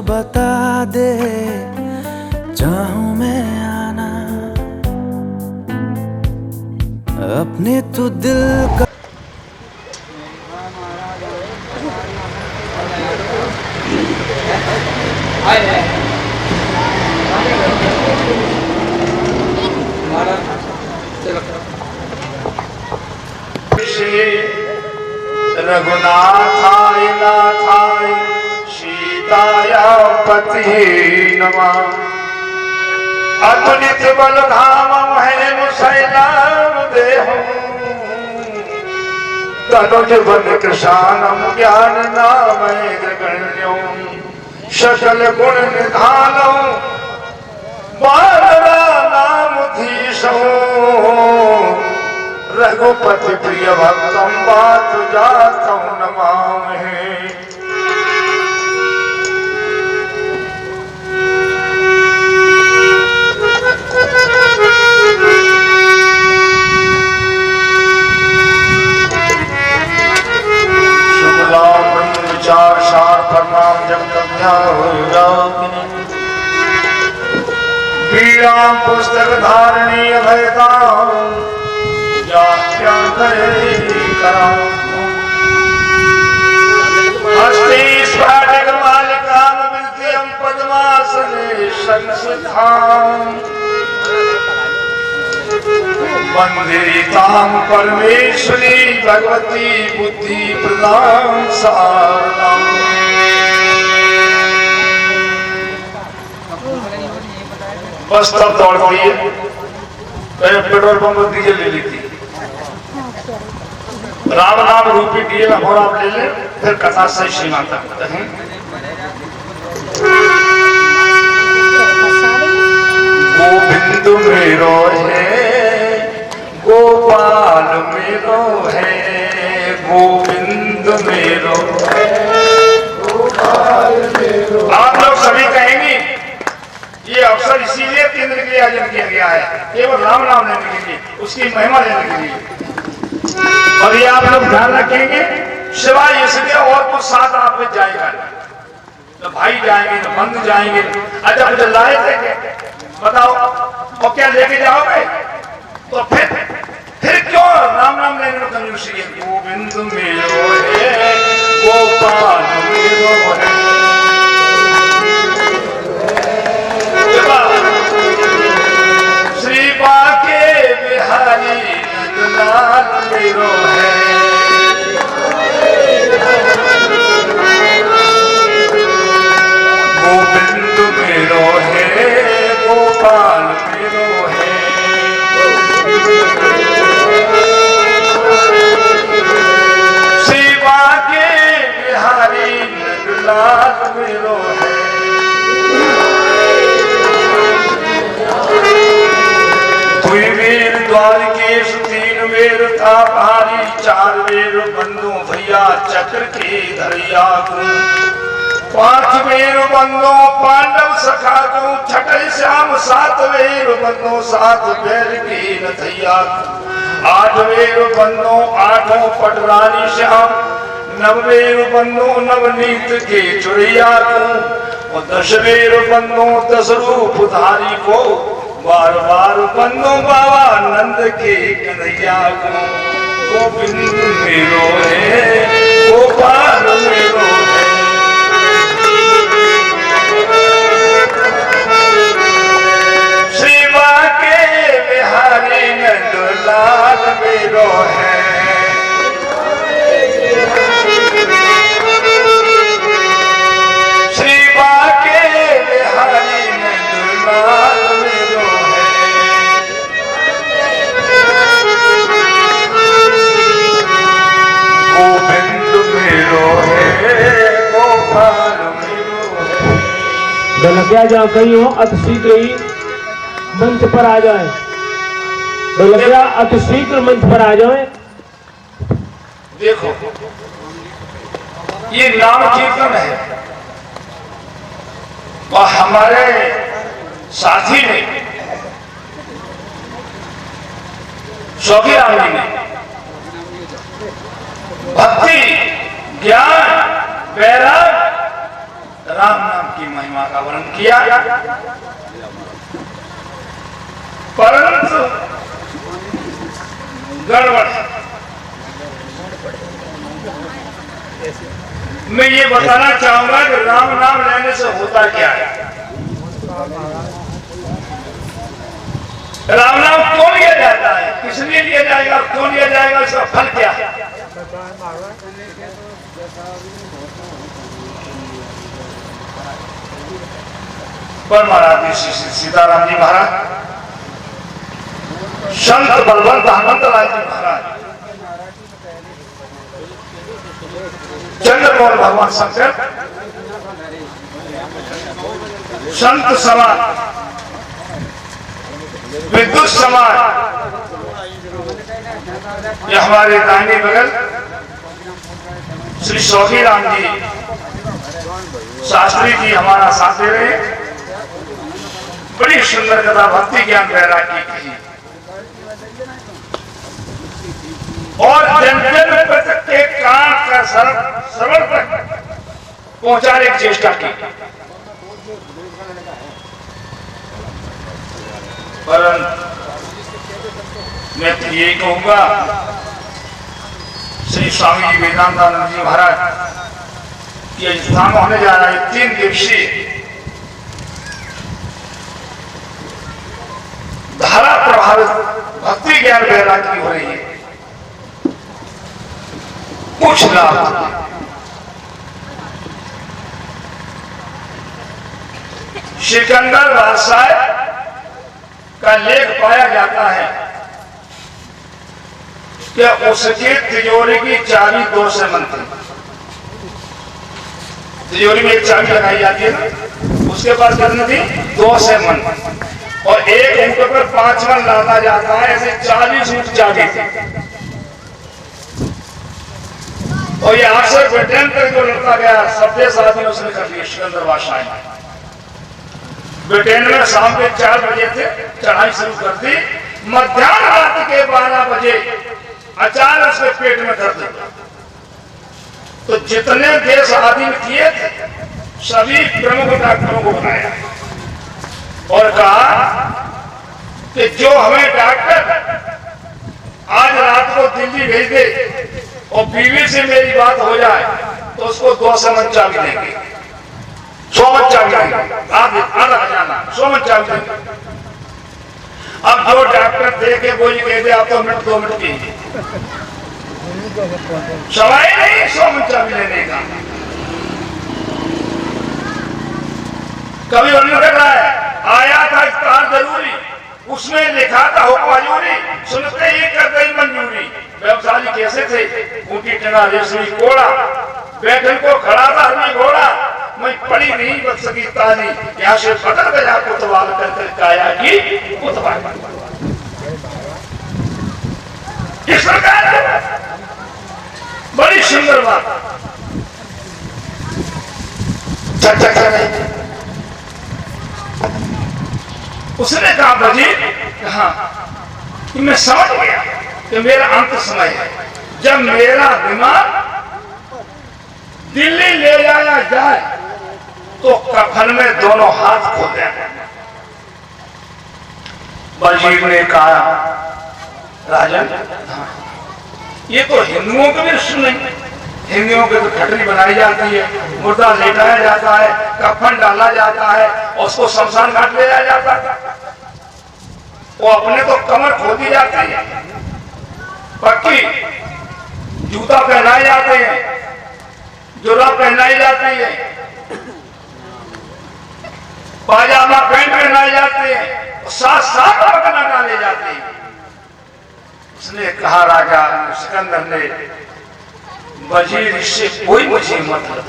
बता दे, चाहूं मैं आना अपने तू दिल का। रघुनाथाय नाथाय सीताय पति नमः। अतुलित बलधामं हेम शैलाम देहं तनुज बल कृशानम ज्ञान नामैर्गण्यं सकल गुण निधानं बाला नामधीशं रघुपति प्रिय भक्तं वात जातं नमामि। शुक्लां ब्रह्म विचार सार प्रणाम जप ध्यान होगा। वीरां पुस्तक धारणी अभयतां हस्ते स्फाटिकमालिकां विद्यं पद्मासने संस्थितां वन्दे तां परमेश्वरी भगवती बुद्धि प्रदां सारदां। बस तब दौड़ती है, पेट्रोल पंप डीजल ले ली थी। राम नाम रूपी डीजल और आप ले ले, फिर कथा सही सीमा तक हैं। गोविंद मेरो है गोपाल मेरो है, गोविंद मेरो है गोपाल मेरो। आप लोग सभी कहेंगे ये अवसर इसीलिए केंद्र के लिए आयोजन किया गया है, केवल राम नाम लेने के लिए, उसकी महिमा लेने के लिए। और ये आप लोग ध्यान रखेंगे, सिवाय इसके और कुछ साथ आप में जाएगा नहीं। न भाई जाएंगे न बंधु जाएंगे। अच्छा मुझे लाए थे, बताओ और क्या लेके जाओगे? तो फिर क्यों राम नाम लेने में कंजूसी है? गोविंद मेरो है गोपाल मेरो है। श्री बाके बिहारी नंदलाल मेरो है, गोविंद मेरो है गोपाल मेरो है। श्री बाके बिहारी नंदलाल मेरो है। द्वारकेश तीन वेर था भारी, चार वेर बंदो भैया चक्र के धरिया को। पांच वेर बंदो पांडव सखा को, छठे श्याम सात वेर बंदो सात बैर के नथैया को। आठ वेर बंदो आठों पटरानी श्याम, नव वेर बंदो नवनीत के चुरैया को। और दस वेर बंदो दस रूप धारी को, बार बार बंदो बाबा नंद के कन्हैया को। गोविंद मेरो है गोपाल मेरो है, श्री बाके बिहारी नंदलाल मेरो है। श्री बाके बिहारी नंदलाल मेरो है। गोविंद मेरो है गोपाल मेरो है। ढोलकिया जहाँ कहीं हो अति शीघ्र ही मंच पर आ जाए। ढोलकिया अति शीघ्र मंच पर आ जाए। देखो ये नाम कीर्तन है और हमारे साथी ने शौकी रामजी ने भक्ति ज्ञान वैराग राम नाम की महिमा का वर्णन किया, परंतु गड़बड़। मैं ये बताना चाहूंगा कि राम नाम लेने से होता क्या है, राम नाम क्यों लिया जाता है, किस लिए लिया जाएगा, क्यों लिया जाएगा, इसका फल क्या है। पर महाराज श्री सीताराम जी महाराज, संत बलवंत हनुमंत राय जी महाराज, चंद्रमोहन भगवान शंकर, संत समाज, विद्युत समाज, ये हमारे दाहिने बगल श्री सौखी राम जी शास्त्री जी हमारा साथ दे रहे हैं। बड़ी सुंदर कथा भक्ति ज्ञान वैराग्य की और जन जन के कान का श्रवण तक पहुंचाने की चेष्टा की, परंतु मैं तो यही कहूंगा, श्री स्वामी जी वेदांतानंद जी महाराज ये स्थान होने जा रहा है 3 दिवसीय धारा प्रभावित भक्ति ज्ञान वैराग्य हो रही है। कुछ लाभ सिकंदर बादशाह का लेख पाया जाता है कि उसकी तिजोरी की चाबी 2 से मन थी। तिजोरी में एक चाबी लगाई जाती है ना, उसके पास कितनी थी 2 से मन, और एक ऊँट पर 5 मन लादा जाता है, ऐसे 40 ऊँट चाबी थी। और ये अक्सर ब्रिटेन तक जो लड़ता गया सभ्य साथी उसने कर लिया। सिकंदर बादशाह ने ब्रिटेन में शाम के 4 बजे थे चढ़ाई शुरू कर दी, मध्याह्न रात के 12 बजे अचानक से पेट में दर्द, तो जितने देश आधीन किए थे सभी प्रमुख डॉक्टरों को बुलाया और कहा कि जो हमें डॉक्टर आज रात को दिल्ली भेज दे और बीवी से मेरी बात हो जाए तो उसको 200 मन चाबी देंगे, 100 मन चाबी देंगे, आधा खजाना 100 मन चाबी देंगे। अब जो डॉक्टर देखे वो ये कह दे आप तो मिनट 2 मिनट की सवाई नहीं 100 मन चाबी लेने का। कभी वर्णन कर रहा है, आया था इफ्तार जरूरी, उसमें लिखा था हुक्म हजूरी, सुनते ही कर गई मंजूरी। व्यवसायी कैसे थे, ऊंटी टंगा रेशमी कोड़ा, बैठन को खड़ा था हरनी घोड़ा, मैं पड़ी नहीं बच सकी तानी, यहाँ से पकड़ गया कोतवाल कर कर काया की कोतवाल। इस प्रकार बड़ी सुंदर बात चर्चा कर रहे थे। उसने कहा बजी हाँ कि मैं समझ गया कि मेरा अंत समय है, जब मेरा दिमाग दिल्ली ले जाया जाए तो कफन में दोनों हाथ खो जाए। वजीर ने कहा राजन ये तो हिंदुओं के भी नहीं, हिंदुओं के तो खटरी बनाई जाती है, मुर्दा लेटाया जाता है, कफन डाला जाता है, उसको शमशान घाट ले जाया जाता है, वो अपने तो कमर खोदी जाती है, पक्की जूता पहनाए जाते हैं, जुरा पहनाई जाती है, पाजामा पैंट पहनाए जाते हैं, साथ साथ बटना डाले जाते हैं। उसने कहा राजा सिकंदर ने वजीर इससे कोई मुझे मतलब,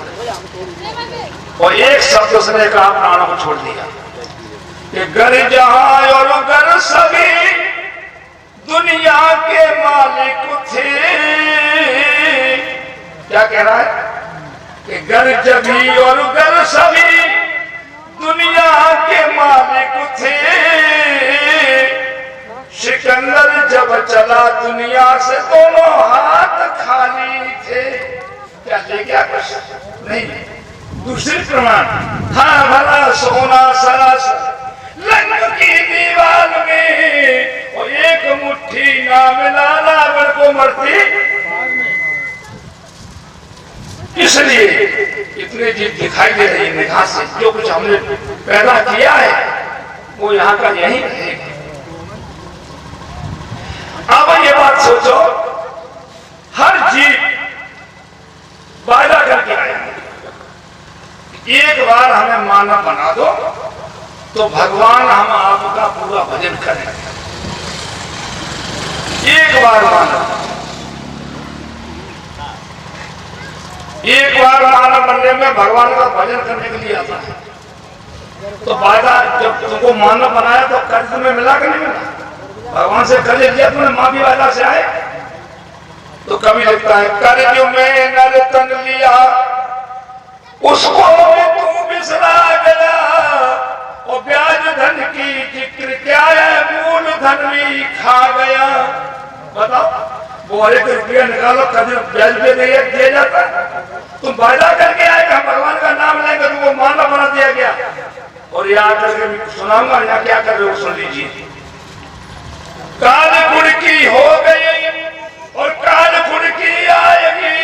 और एक शब्द उसने कहा प्राणों को छोड़ दिया कि घर जहां और घर सभी दुनिया के मालिक थे। क्या कह रहा है कि घर जभी और घर सभी दुनिया के मालिक थे, सिकंदर जब चला दुनिया से दोनों हाथ खाली थे। क्या ले गया कुछ नहीं, दूसरी प्रमाण, हाँ भला सोना सरस लंग की दीवार में और एक मुट्ठी ना मिला रावण को मरती। इसलिए इतनी चीज दिखाई दे रही है निगाह से, जो कुछ हमने पैदा किया है वो यहाँ का यही रहेगा। अब ये बात सोचो, हर जीव वायदा करके आया, एक बार हमें मानव बना दो तो भगवान हम आपका पूरा भजन करेंगे। एक बार मानव, एक बार मानव बनने में भगवान का भजन करने के लिए आता है। तो वायदा जब तुमको मानव बनाया तो कर्ज में मिला कि नहीं मिला? भगवान से कर्ज लिया तुमने, माँ भी वायदा से आए। तो कभी लगता है कर्ज में नर तन लिया उसको भी तू बिसरा गया, और ब्याज धन की जिक्र क्या है, मूल धन भी खा गया। बताओ, वो एक रुपया निकालो कभी ब्याज पे दिया जाता। तुम वायदा करके आए हम भगवान का नाम लेंगे, तुमको मानव बना दिया गया। और यहाँ करके सुनाऊंगा, यहाँ क्या कर रहे हो सुन लीजिए। काल गुण की हो गई और काल गुण की आएगी,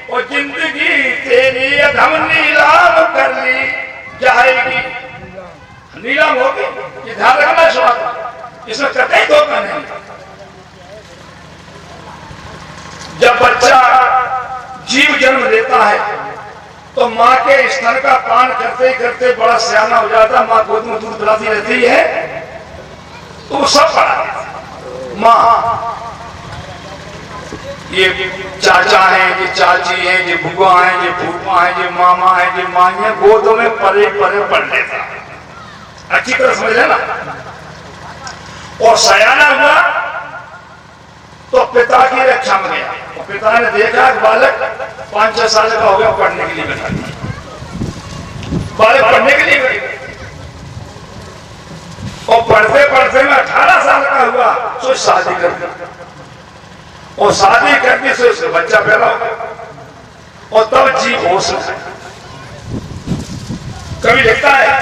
और जिंदगी तेरी अधम नीलाम कर ली जाएगी। नीलाम होगी, ये ध्यान रखना स्वागत, इसमें कतई धोखा नहीं। जब बच्चा जीव जन्म लेता है तो माँ के स्तन का पान करते करते बड़ा सियाना हो जाता, माँ गोद में दूध पिलाती रहती है, तो वो सब पढ़ा माँ। ये चाचा है, ये चाची है, ये बुआ है, ये फूफा है, ये मामा है, ये माँ है, गोदों में परे परे पढ़ लेता। अच्छी तरह समझ लेना। और सयाना हुआ तो पिता की रक्षा में गया, और पिता ने देखा कि बालक 5-6 साल का हो गया, पढ़ने के लिए बैठा। बालक पढ़ने के लिए बैठा, और पढ़ते पढ़ते में 18 साल का हुआ तो शादी कर दी, और शादी करने से उसका बच्चा पैदा हो गया, और तब जीव होश में। कभी लिखता है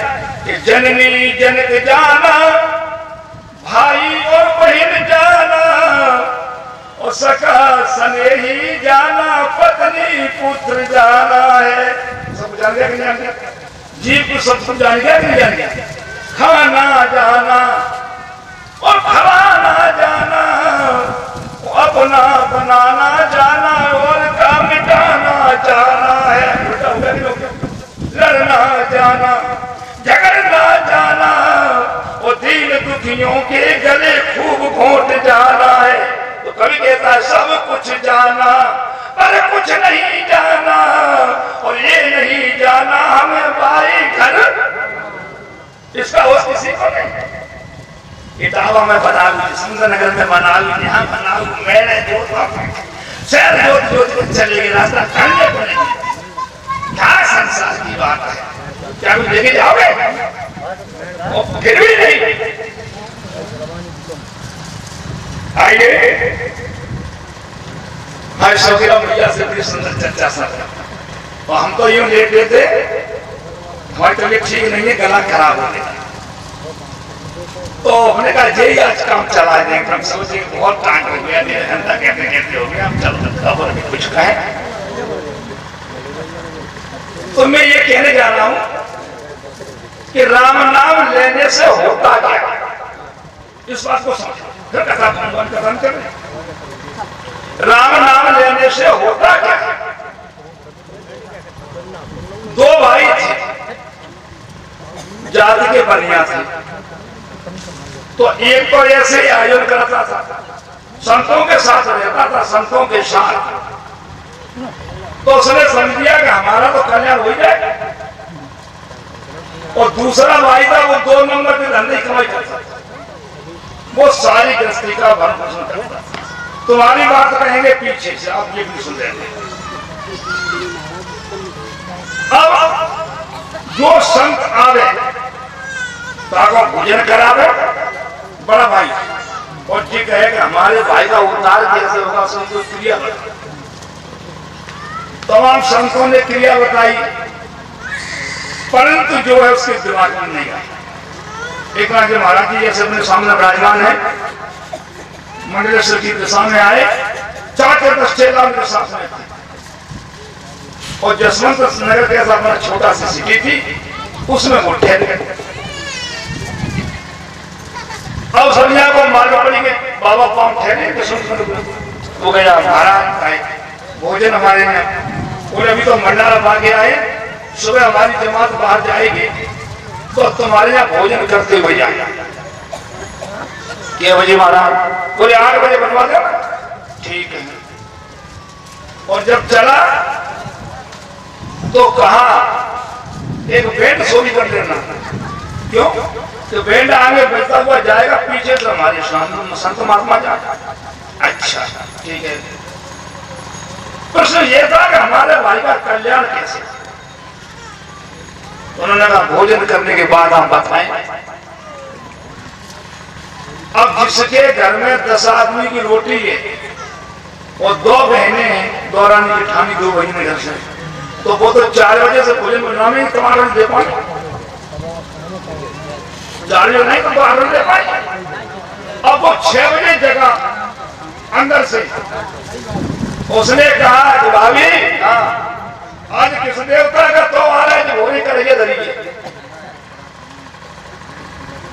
कि जननी जनक जाना, भाई और बहन जाना, और सखा स्नेही जाना, पत्नी पुत्र जाना है। सब जान गया कि नहीं जान गया? जीव को सब जान गया कि नहीं जान गया? खाना जाना और खवाना जाना, अपना बनाना जाना और का मिटाना जाना है। लड़ना जाना, झगड़ना जाना, और दीन दुखियों के गले खूब घोंट जाना है। तो कभी कहता है सब कुछ जाना पर कुछ नहीं जाना, और ये नहीं जाना हमें भाई घर, इसका हो किसी को नहीं। इटावा में बना लू, सुंदरनगर में बना लू, यहाँ बना लू, मैंने जो शहर जो चलेगी, रास्ता करने पड़ेगी। क्या संसार की बात है, क्या कुछ लेके जाओगे? और फिर भी नहीं। आइए भाई शौकीरा भैया से बड़ी सुंदर चर्चा सर, और हम तो यूं लेट लेते, हमारी तबीयत ठीक नहीं है, गला खराब हो गया, तो हमने कहा यही आज काम चला देंगे। हम सोचे बहुत टाइम हो गया, 1.5 घंटा कहते कहते हो गया, हम चलो खबर भी कुछ कहें। तो मैं ये कहने जा रहा हूं कि राम नाम लेने से होता क्या, इस बात को समझो, फिर कथा कथन कर। राम नाम लेने से होता क्या? 2 भाई थे, जाति के बनिया थे, तो एक तो ऐसे ही आयोजन करता था, संतों के साथ रहता था, संतों के साथ। तो उसने समझ लिया कि हमारा तो कल्याण हो जाएगा। और दूसरा भाई था, वो 2 नंबर के धंधे कमाई करता था, वो सारी गृहस्थी का भरण पोषण करता था। तुम्हारी बात कहेंगे पीछे से, आप ये भी सुन रहे हैं। अब जो संत आवे ताको भोजन करावे बड़ा भाई, और जी कहे कि हमारे भाई का उद्धार कैसे होगा, उसको क्रिया बताई। तमाम संतों ने क्रिया बताई, परंतु जो है उसके दिमाग में नहीं आया। एक नाथ जी महाराज जी जैसे अपने सामने विराजमान है, मंडलेश्वर की दिशा में आए, 4-10 चेला उनके साथ में थे और जसवंत नगर के ऐसा अपना छोटा सी सिटी थी, उसमें वो ठहरे। अब सभी को मालूम पड़ी कि बाबा पांव ठहरे, वो गया महाराज आए भोजन हमारे यहाँ, बोले अभी तो मंडारा भागे आए, सुबह हमारी जमात बाहर जाएगी तो तुम्हारे यहाँ भोजन करते हुए जाएगा। क्या बजे महाराज? बोले 8 बजे बनवा दो। ठीक है। और जब चला तो कहा एक बैंड सोनी कर लेना। क्यों? तो बैंड आगे बजता हुआ जाएगा, पीछे से हमारे संत महात्मा जाएगा। अच्छा ठीक है। प्रश्न ये था कि हमारे भाई का कल्याण कैसे? उन्होंने कहा भोजन करने के बाद हम बताएं। अब जिसके घर में 10 आदमी की रोटी है और 2 बहनें हैं, दौरानी जेठानी 2 बहनें घर से, तो वो तो 4 बजे से भोजन बनवा में तुम्हारा दे पाए, 4 बजे नहीं तो 12 दे पाए। अब वो 6 बजे जगह अंदर से उसने कहा कि भाभी आज किस देवता का तो आ रहा है जो भोजन करेंगे धरिए।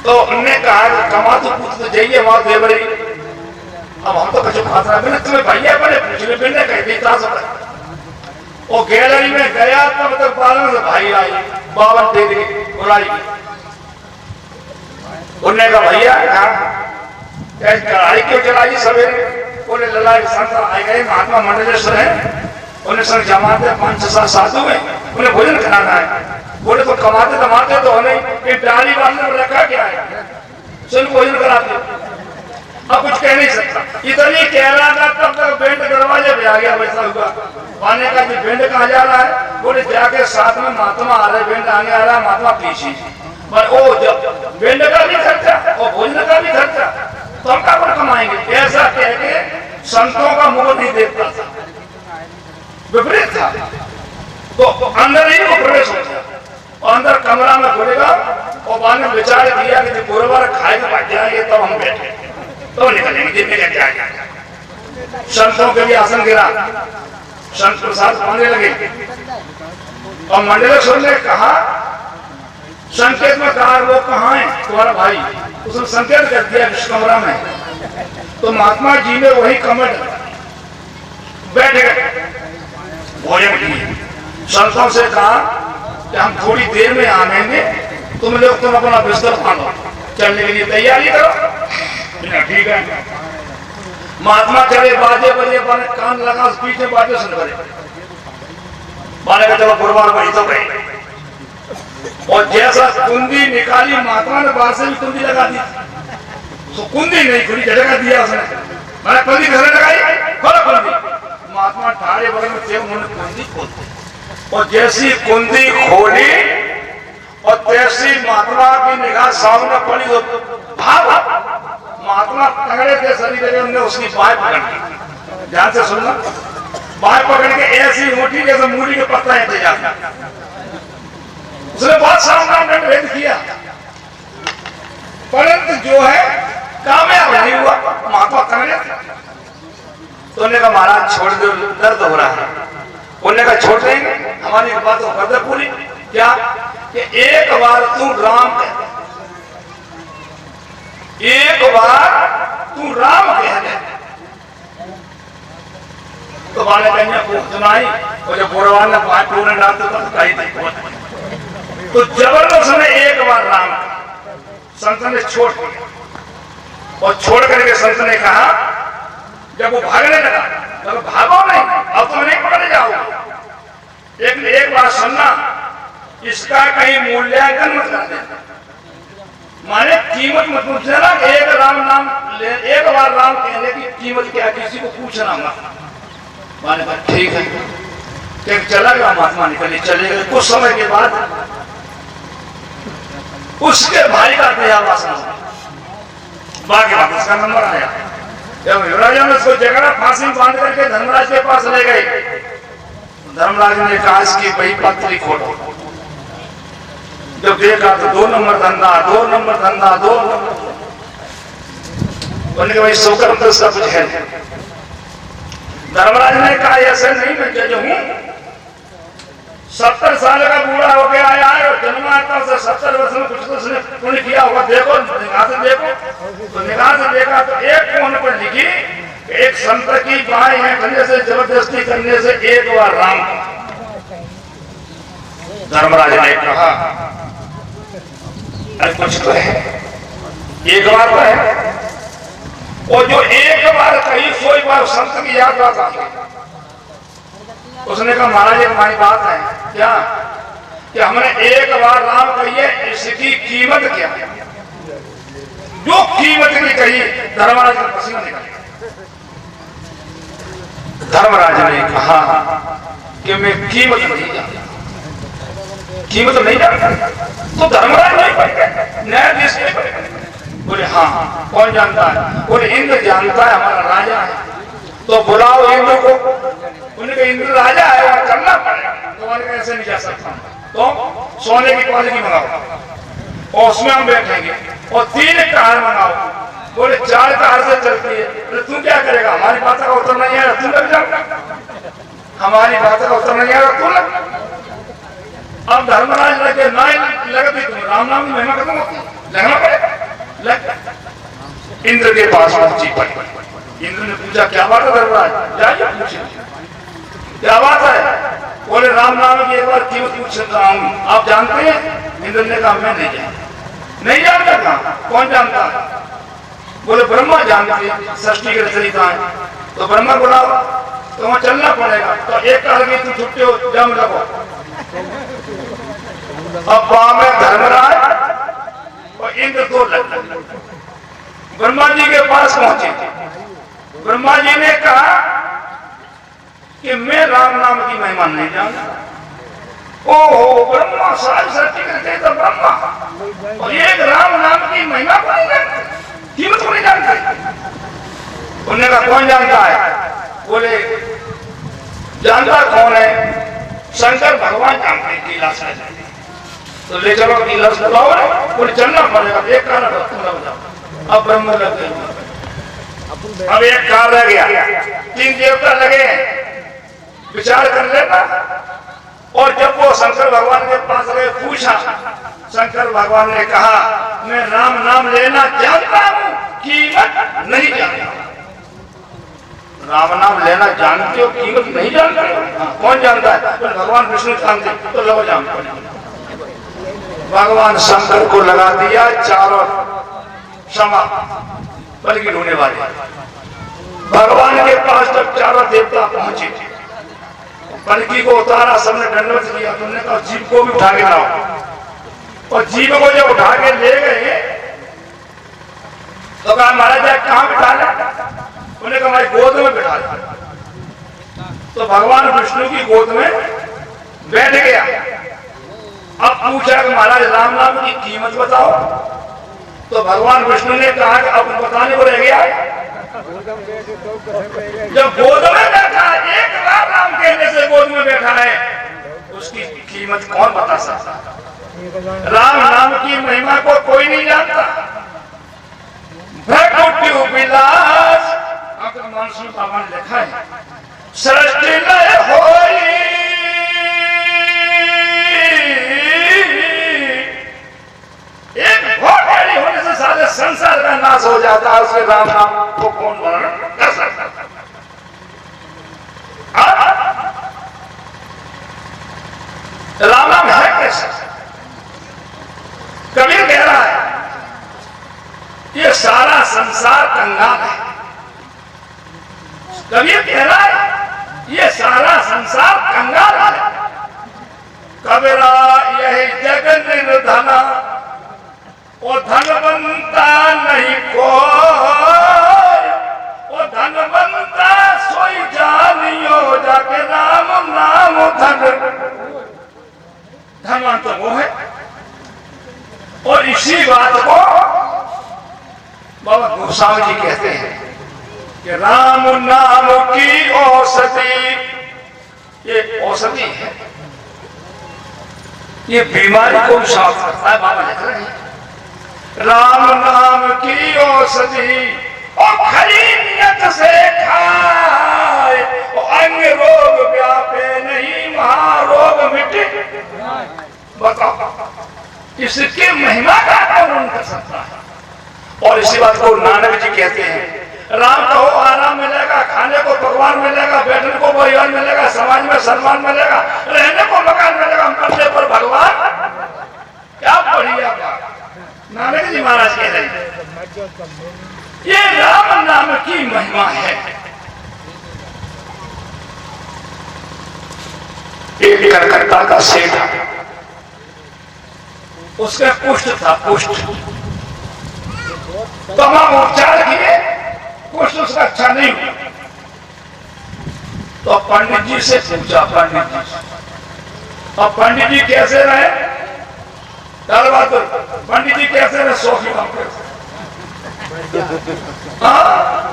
तो उनने कहा कि कमा तो पूछ तो जाइए वहां दे बड़ी, अब हम तो कुछ खाता है, तुम्हें भैया बड़े पूछने बिना कह देता सब। वो गैलरी में गया तब तक 12 से भाई आई, 52 दे दी बुलाई। उनने कहा भैया कढ़ाई क्यों चलाई सवेरे? बोले ललाई संत आए गए महात्मा मंडलेश्वर है, उन्हें संग जमाते 5-6 साधु है, उन्हें भोजन कराना है। बोले तो कमाते दमाते तो नहीं, कि डाली बांधने में रखा क्या है, सुन भोजन कराते। अब कुछ कह नहीं सकता, इतनी कह रहा था तब तक बैंड दरवाजे पे आ गया। वैसा हुआ पाने का कि बैंड कहाँ जा रहा है? बोले जाके साथ में महात्मा आ रहे, बैंड आगे आ रहा है, महात्मा पीछे। पर ओ बैंड का भी खर्चा और भोजन का भी खर्चा, तो हम कहाँ पर कमाएंगे? ऐसा कह के संतों का मुंह नहीं देखता था, विपरीत था। तो अंदर ही वो प्रवेश हो गया और अंदर कमरा में खुलेगा और बाद में विचार किया कि जब पूरा खाएगा बैठ जाएंगे तब हम बैठे तो निकलेंगे जितने जग जाएगा। संतों के भी आसन गिरा, संत प्रसाद पाने लगे और मंडलेश्वर ने कहा संकेत में कहा वो कहाँ है तुम्हारा भाई? उसने संकेत कर दिया इस कमरा में। तो महात्मा जी ने वही कमर बैठ गए, भोजन किए। संतों से कहा कि हम थोड़ी देर में आएंगे, तुम लोग तुम अपना बिस्तर बांधो, चलने के लिए तैयारी करो। ठीक है। महात्मा चले, बाजे बजे बाने कान लगा, पीछे बाजे सुन करे बाने का चलो गुरुवार बड़ी तो गई। और जैसा कुंडी निकाली महात्मा ने बाहर से भी कुंडी लगा दी, तो कुंडी नहीं खुली, जगह दिया उसने। मैंने कुंडी घर लगाई, खोलो कुंडी। महात्मा ठाड़े बगल में थे, उन्होंने कुंडी खोल दी और जैसी कुंडी खोली और तैसी महात्मा की निगाह सामने पड़ी तो भाग महात्मा तगड़े थे शरीर में, उन्होंने उसकी बाएं पकड़ ली। ध्यान से सुनना, बाएं पकड़ के ऐसी उठी जैसे मूली के पत्ता ऐसे जाता। उसने बहुत सावधान भेद किया, परंतु जो है कामयाब नहीं हुआ। महात्मा तगड़े थे तो उन्होंने कहा महाराज छोड़ दो, दर्द हो रहा है। उन्होंने कहा छोड़ देंगे, हमारी बात तो कर दे पूरी। क्या कि एक बार तू राम कह, एक बार तू राम कह दे। तो बाले कन्या को सुनाई और जब बुरवान ने पांच टूने डालते तो कही थी। तो जबरदस्त ने एक बार राम संत ने छोड़ दिया और छोड़ करके संत ने कहा, जब वो भागने लगा तो भागो नहीं, अब तुम नहीं पकड़े जाओगे, एक बार सुनना, इसका कहीं मूल्यांकन मत कर देना, माने कीमत मत पूछना। एक राम नाम एक बार राम कहने की कीमत क्या, किसी को पूछना मत। माने ठीक है, एक चला गया महात्मा, निकले चले गए। कुछ समय के बाद उसके भाई का देहावसान हुआ, बाकी बात उसका नंबर आया। जब युवराज ने उसको जगह फांसी बांध करके धर्मराज के पास ले गए, धर्मराज ने कहा इसकी वही पत्री खोलो। जब देखा तो 2 नंबर धंधा, 2 नंबर धंधा, 2 नंबर। उन्होंने कहा भाई सोकर तो सब कुछ है। धर्मराज ने कहा ऐसे नहीं, मैं जज हूं, 70 साल का बूढ़ा हो गया है और जन्माता से 70 वर्ष में कुछ तो उसने पुण्य किया होगा, देखो निगाह से देखो। तो निगाह से देखा तो एक कोने पर लिखी, एक संत की बाएं है करने से, जबरदस्ती करने से 1 बार राम। धर्मराज ने कहा अरे कुछ तो है, 1 बार तो है, और जो 1 बार कही 100 बार संत की याद आता है। उसने कहा महाराज एक हमारी बात है क्या, कि हमने 1 बार राम कही है, इसकी कीमत क्या है? जो कीमत की कही, धर्मराज का पसीना निकल गया। धर्मराज ने कहा कि मैं कीमत नहीं जानता, कीमत नहीं जानता। तो धर्मराज नहीं पढ़े, न्यायाधीश नहीं पढ़े। बोले हाँ कौन जानता है? बोले इंद्र जानता है, हमारा राजा है। तो बुलाओ इंद्र को। उन्होंने इंद्र राजा है, वहां चलना पड़ेगा। तुम्हारे कैसे नहीं जा सकता? तो सोने की क्वालिटी मंगाओ और उसमें हम बैठेंगे, और 3 कार मंगाओ। बोले 4 कार से चलती है। बोले तू क्या करेगा? हमारी बात का उत्तर नहीं आया, तू लग जाओ। हमारी बात का उत्तर नहीं आया, तू लग। अब धर्मराज लगे ना लगती, तुम राम नाम की महिमा खत्म होती, लगना पड़ेगा। इंद्र के पास पहुंची पड़ी। इंद्र ने पूछा क्या बात है धर्मराज? जाइए पूछिए क्या बात है। बोले राम नाम की एक बार कीमत पूछ रहा हूं, आप जानते हैं? इंद्र ने कहा मैं नहीं जानता। नहीं जानता? कहा कौन जानता है? बोले ब्रह्मा जानते हैं, सृष्टि के रचयिता है। तो ब्रह्मा बुलाओ, तो वहां चलना पड़ेगा। तो एक कहा कि तुम छुट्टे हो, जम लगो। अब में धर्मराज और इंद्र 2 लग ब्रह्मा जी के पास पहुंचे। ब्रह्मा जी ने कहा कि मैं राम नाम की महिमा नहीं जानता। ओहो ब्रह्मा सारी सृष्टि करते तो ब्रह्मा, और एक राम नाम की महिमा को नहीं जानते, कीमत को नहीं जानते। उन्होंने कहा कौन जानता है? बोले जानता कौन है? शंकर भगवान जानते हैं, लीलास है। तो ले चलो लीलास बुलाओ। बोले चलना पड़ेगा, एक कार तुम लग जाओ। अब ब्रह्म लग गए, अब एक कार रह गया, 3 देवता लगे, विचार कर लेना। और जब वो शंकर भगवान के पास गए, पूछा, शंकर भगवान ने कहा मैं राम नाम लेना जानता हूं, कीमत नहीं जानता। राम नाम लेना जानते हो, कीमत नहीं जानते हो? कौन जानता है? तो भगवान विष्णु जानते, तो लो जानते। भगवान शंकर को लगा दिया चारों क्षमा बल्कि ढूंढने वाले। भगवान के पास जब चारों देवता पहुंचे, बल्कि को उतारा, सबने दंडवत किया। तुमने कहा जीव को भी उठा के लाओ। और जीव को जब उठा के ले गए तो कहा महाराज कहां बिठा ले? उन्होंने कहा हमारी गोद में बिठा ले। तो भगवान विष्णु की गोद में बैठ गया। अब पूछा कि महाराज राम नाम की कीमत बताओ। तो भगवान विष्णु ने कहा कि अब बताने को रह गया। जब गोद में बैठा, 1 बार राम कहने से गोद में बैठा है, उसकी कीमत कौन बता सकता? राम नाम की महिमा को कोई नहीं जानता। भ्रकुटि विलास मानसून बाबा ने लिखा है, सृष्टि लय होई एक घोड़े होने से सारे संसार का नाश हो जाता है। उसके राम नाम को कौन वर्णन कर सकता? राम नाम है कैसा? कबीर कह रहा है ये सारा संसार कंगाल है। कबीर कह रहा है ये सारा संसार कंगाल है। कबीरा यही जग निर्धना और धनवंता नहीं कोई, और धनवंता सोई जानियो जाके राम नाम धन। धनवान तो वो है। और इसी बात को बाबा गोसावी जी कहते हैं कि राम नाम की औषधि, ये औषधि है। ये बीमारी को साफ करता है। बाबा लिख रहे हैं राम नाम की औषधि और खरी नियत से खाए और अंग रोग व्यापे नहीं महारोग मिटे। बताओ इसकी महिमा का कौन कर सकता है। और इसी बात को नानक जी कहते हैं राम कहो आराम मिलेगा, खाने को पकवान मिलेगा, बैठने को परिवार मिलेगा, समाज में सम्मान मिलेगा, रहने को मकान मिलेगा, मरने पर भगवान। क्या बढ़िया बात नानक जी महाराज कह रहे हैं। ये राम नाम की महिमा है। एक कलकत्ता का सेठ, उसका कुष्ठ था, कुष्ठ तमाम उपचार किए, कुष्ठ उसका अच्छा नहीं हुआ। तो पंडित जी से पूछा, पंडित जी अब पंडित जी कैसे रहे, पंडित जी कैसे रहे, सोफी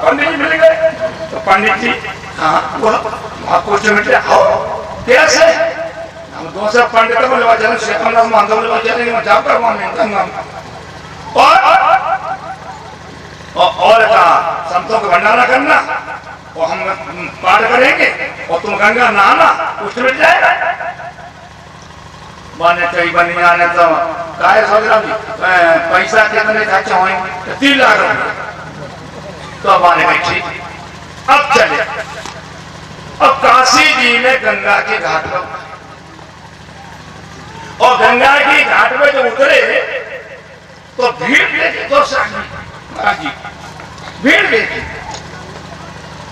पंडित जी मिल गए। तो पंडित जी हाँ कुछ मिट आओ कैसे, हम दो से पंडित को लेवा चले, शेखर मानव लेवा चलेंगे, जाप करवा और कहा संतों को भंडारा करना और हम पाठ करेंगे और तुम गंगा नहाना, कुछ मिट जाएगा। माने कई बनी जाने तो काय सोच रहा हूँ पैसा कितने खर्च होंगे, 3 लाख रुपए। तो माने भाई ठीक, अब चले। अब काशी जी में गंगा के घाट पर और गंगा की घाट में जो उतरे तो भीड़ देखी, तो भीड़ देखी।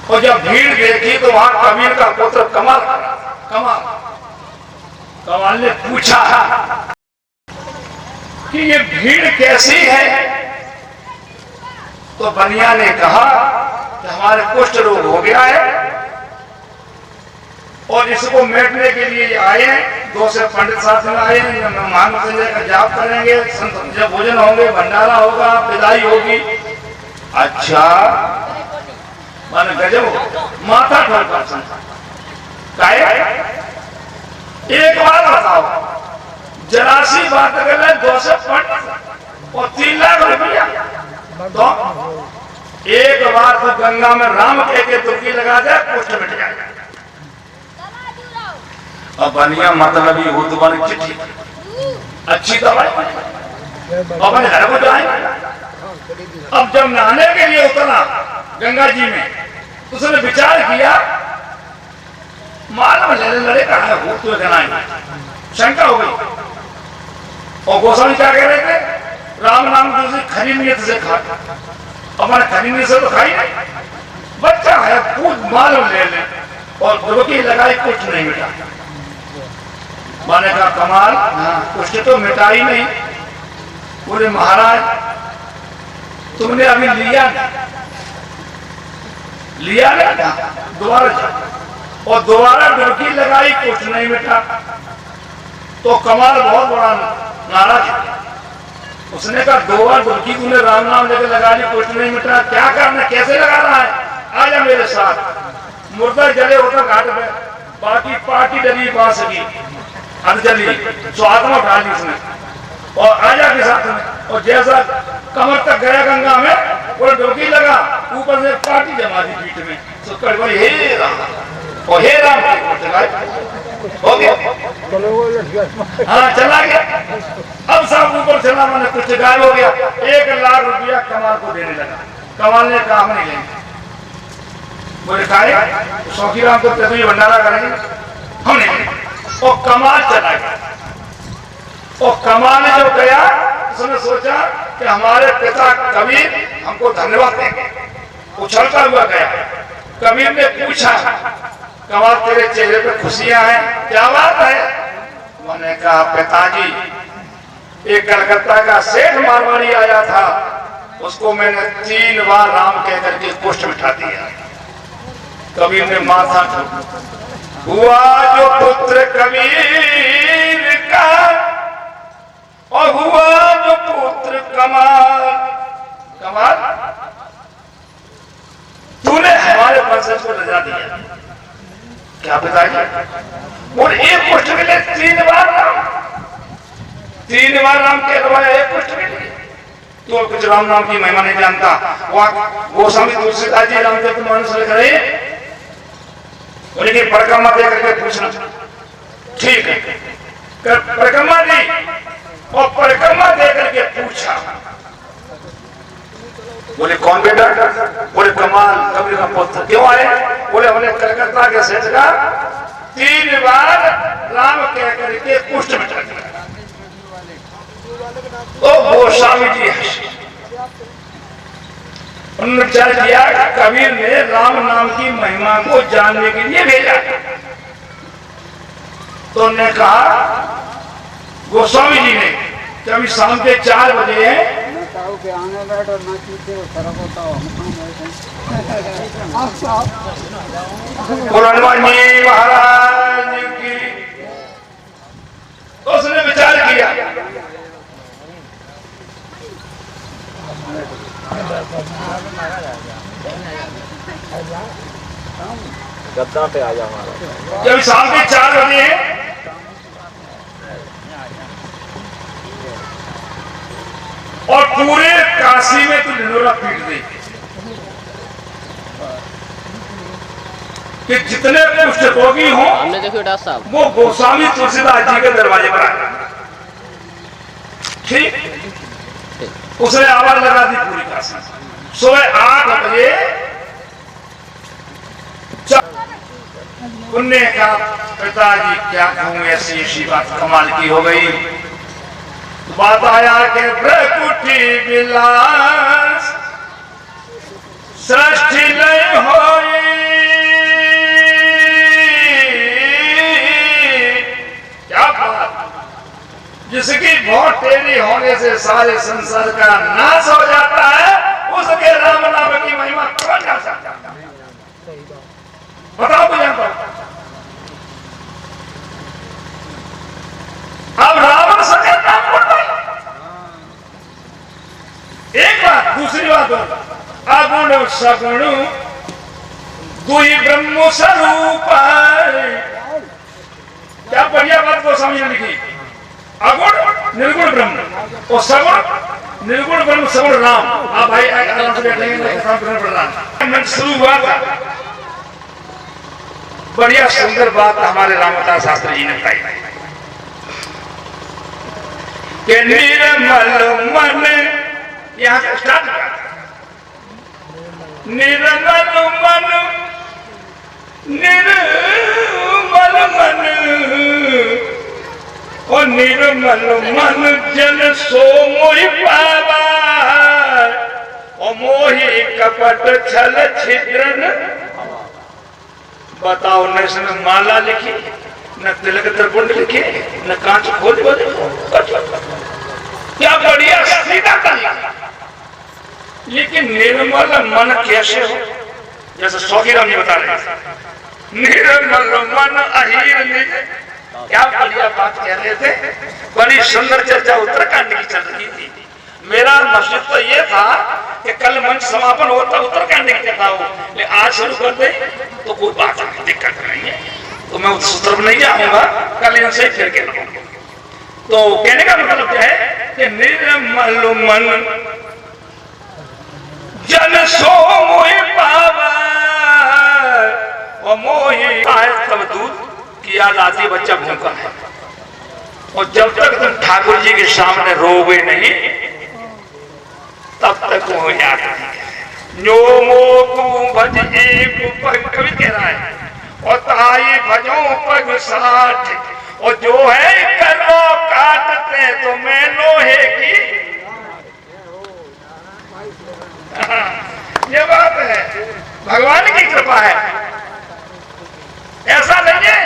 और जब भीड़ देखी तो वहां कबीर का पुत्र कमाल ने पूछा कि ये भीड़ कैसी है। तो बनिया ने कहा कि हमारे कुष्ठ रोग हो गया है और इसको मिटने के लिए आए हैं। 2 से पंडित साथ में आए हैं, महामृत्युंजय का जाप करेंगे, जब भोजन होंगे, भंडारा होगा, विदाई होगी। अच्छा माने गजब माथा ठोका। एक बार बताओ जरा सी बात कर ले, 2 से पंडित और 3 लाख रुपया। तो एक बार तो गंगा में राम कह के डुबकी लगा दे, कुष्ठ मिट जाएगा। अब बनिया मतलब ही हो तो बनी चिट्ठी अच्छी दवाई अपने घर को जाएंगे। अब जब नहाने के लिए उतरा गंगा जी में, उसने विचार किया मालूम लड़े कहा है वो तो जनाएंगे, शंका हो गई। और गोस्वामी क्या कह रहे थे, राम नाम की खरी नियत से खा, अपने खरी नियत से तो खाई नहीं, बच्चा है पूछ मालूम ले ले और डुबकी लगाई, कुछ नहीं मिटा। माने का कमाल, कुछ तो मिटा ही नहीं। बोले महाराज तुमने अभी लिया नहीं, दोबारा और दोबारा डुबकी लगाई, कुछ नहीं मिटा। तो कमाल बहुत बड़ा नाराज है। उसने कहा 2 बार डुबकी तूने राम नाम लेकर लगा ली, कुछ नहीं मिटा, क्या करना, कैसे लगा रहा है, आजा मेरे साथ। मुर्दा जले होता घाट में, बाकी पार्टी डली बांस की अर्जली स्वाद में उठा ली उसने और आजा के साथ में। और जैसा कमर तक गया गंगा में, वो डुबकी लगा, ऊपर से पार्टी जमा दी पीठ में। तो कड़वाई हे राम और हे राम हो गया, हाँ चला गया। अब सब ऊपर चला, मैंने कुछ गायब हो गया। 1 लाख रुपया कमाल को देने लगा। कमाल ने कहा हम नहीं लेंगे। बोले खाए शौकी राम को तभी भंडारा करेंगे, हम नहीं। और कमाल चला गया। और कमाल जो गया, उसने सोचा कि हमारे पिता कबीर हमको धन्यवाद देंगे, उछलता हुआ गया। कबीर ने पूछा कमाल तेरे चेहरे पे खुशियां हैं, क्या बात है। मैंने कहा पिताजी एक कलकत्ता का सेठ मारवाड़ी आया था, उसको मैंने 3 बार राम कह करके कुष्ठ मिटा दिया। कबीर ने माथा ठोका। हुआ जो पुत्र कबीर का और हुआ जो पुत्र कमाल, कमाल तूने हमारे वंशज को रजा दिया। क्या पिताजी, और एक पुष्ट मिले 3 बार राम, 3 बार राम के करवाया एक कुष्ठ के लिए। तो कुछ राम नाम की महिमा नहीं जानता। गोस्वामी तुलसीदास जी रामचरितमानस लिख रहे, लेकिन परिक्रमा दे करके पूछना ठीक है। परिक्रमा दी और परिक्रमा दे करके पूछा, बोले कौन बेटा? बोले कमाल कबीर का पुत्र। क्यों आए? बोले हमने कलकत्ता के सेठ का 3 बार राम कह करके कुष्ठ में चल गया। तो गोस्वामी जी उन्होंने विचार किया कबीर ने राम नाम की महिमा को जानने के लिए भेजा। तो उन्होंने कहा गोस्वामी जी ने कि अभी शाम के 4 बजे हनुमान जी महाराज की। तो उसने विचार किया गद्दा पे आ जा हमारा। जब शाम के 4 बजे हैं और पूरे काशी में तो ढिंढोरा पीट दी कि जितने कुष्ठ रोगी हों हमने देखियो डॉक्टर साहब वो गोस्वामी तुलसीदास जी के दरवाजे पर आए। ठीक, उसने आवाज लगा दी पूरी काशी। सुबह 8 बजे उनने कहा पिताजी क्या कहूं, ऐसी बात कमाल की हो गई। बात आया कि प्रकुटी विलास सृष्टि लय होई, क्या बात, जिसकी बहुत तेरी होने से सारे संसार का नाश हो जाता है, उसके राम नाम की महिमा कौन जा सकता? बताओ मुझे। अब रावण सके नाम बोल रहे। एक बात, दूसरी बात अगुण सगुण दुई ब्रह्म स्वरूप। क्या बढ़िया बात गोस्वामी ने लिखी। अगुण निर्गुण ब्रह्म और सगुण निर्गुण ब्रह्म सगुण राम। आप भाई आराम से बैठेंगे। शुरू हुआ था बढ़िया सुंदर बात हमारे रामदास शास्त्री जी ने बताई कि निर्मल मन, यहां से स्टार्ट किया। निर्मल मन, निर्मल मन और निर्मल मन जन सो मोहि पावा और मोहि कपट छल छिद्रन। बताओ, न इसमें माला लिखी, न तिलक त्रिपुंड लिखे, न कांच खोज बोले। क्या बढ़िया सीधा तरीका। लेकिन निर्मल मन कैसे हो? जैसे सौखीराम जी बता रहे, निर्मल मन अहीर निज। क्या बढ़िया बात कह रहे थे। बड़ी सुंदर चर्चा उत्तराखंड की चल रही थी। मेरा मकसद तो ये था कि कल मंच समापन होता उत्तराखंड की कथा हो, लेकिन आज शुरू कर दे तो कोई बात नहीं, दिक्कत नहीं है। तो मैं उस तरफ नहीं जाऊंगा, कल इनसे फिर के लाऊंगा। तो कहने का मतलब क्या है कि निर्मल मन जन सो मोहि पावा और मोहि आए तब दूध की याद आती, बच्चा भूखा है। और जब तक तुम ठाकुर जी के सामने रोगे नहीं तब तक वो याद नहीं। नो मोकू भज एक कवि कह रहा है और ताई भजो पग 60 और जो है करो काटते तो मैं लोहे की। ये बात है, भगवान की कृपा है, ऐसा नहीं है।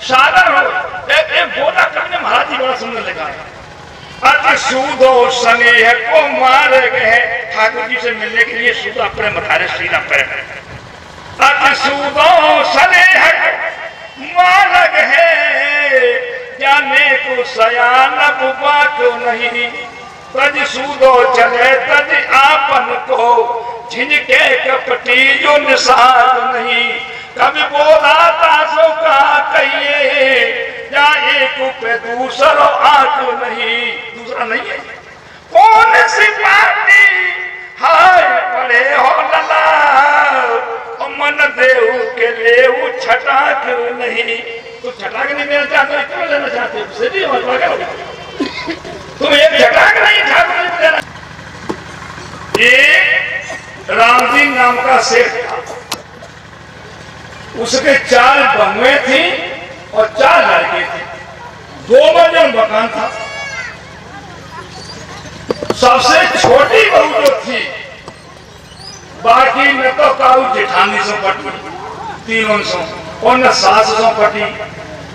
सागर हो एक बोला कवि ने, महाराज जी बड़ा सुंदर लिखा है। अति सूदो स्नेह को मार गए, ठाकुर जी से मिलने के लिए सूद अपने मथारे सीधा पैर। अति सूदो स्नेह मार गए, जाने को सयान बुबा क्यों नहीं। तज सूदो चले तज आपन को, झिझके कपटी जो निशान नहीं। कभी बोला तासो का कहिए, या एक पे दूसरा आंख नहीं, दूसरा नहीं है। कौन सी पार्टी हाय पड़े हो लला, मन देव के ले छटाक नहीं। तो छटाक नहीं देना चाहते, क्यों लेना चाहते हो? तुम एक छटाक नहीं देना। ये राम जी नाम का सेठ था, उसके 4 बहुएं थी और 4 लड़के थे, 2 मंजिल मकान था। सबसे छोटी बहू जो थी, बाकी न तो काऊ जेठानी सो पटी, 3 सौ, और न सास सो पटी,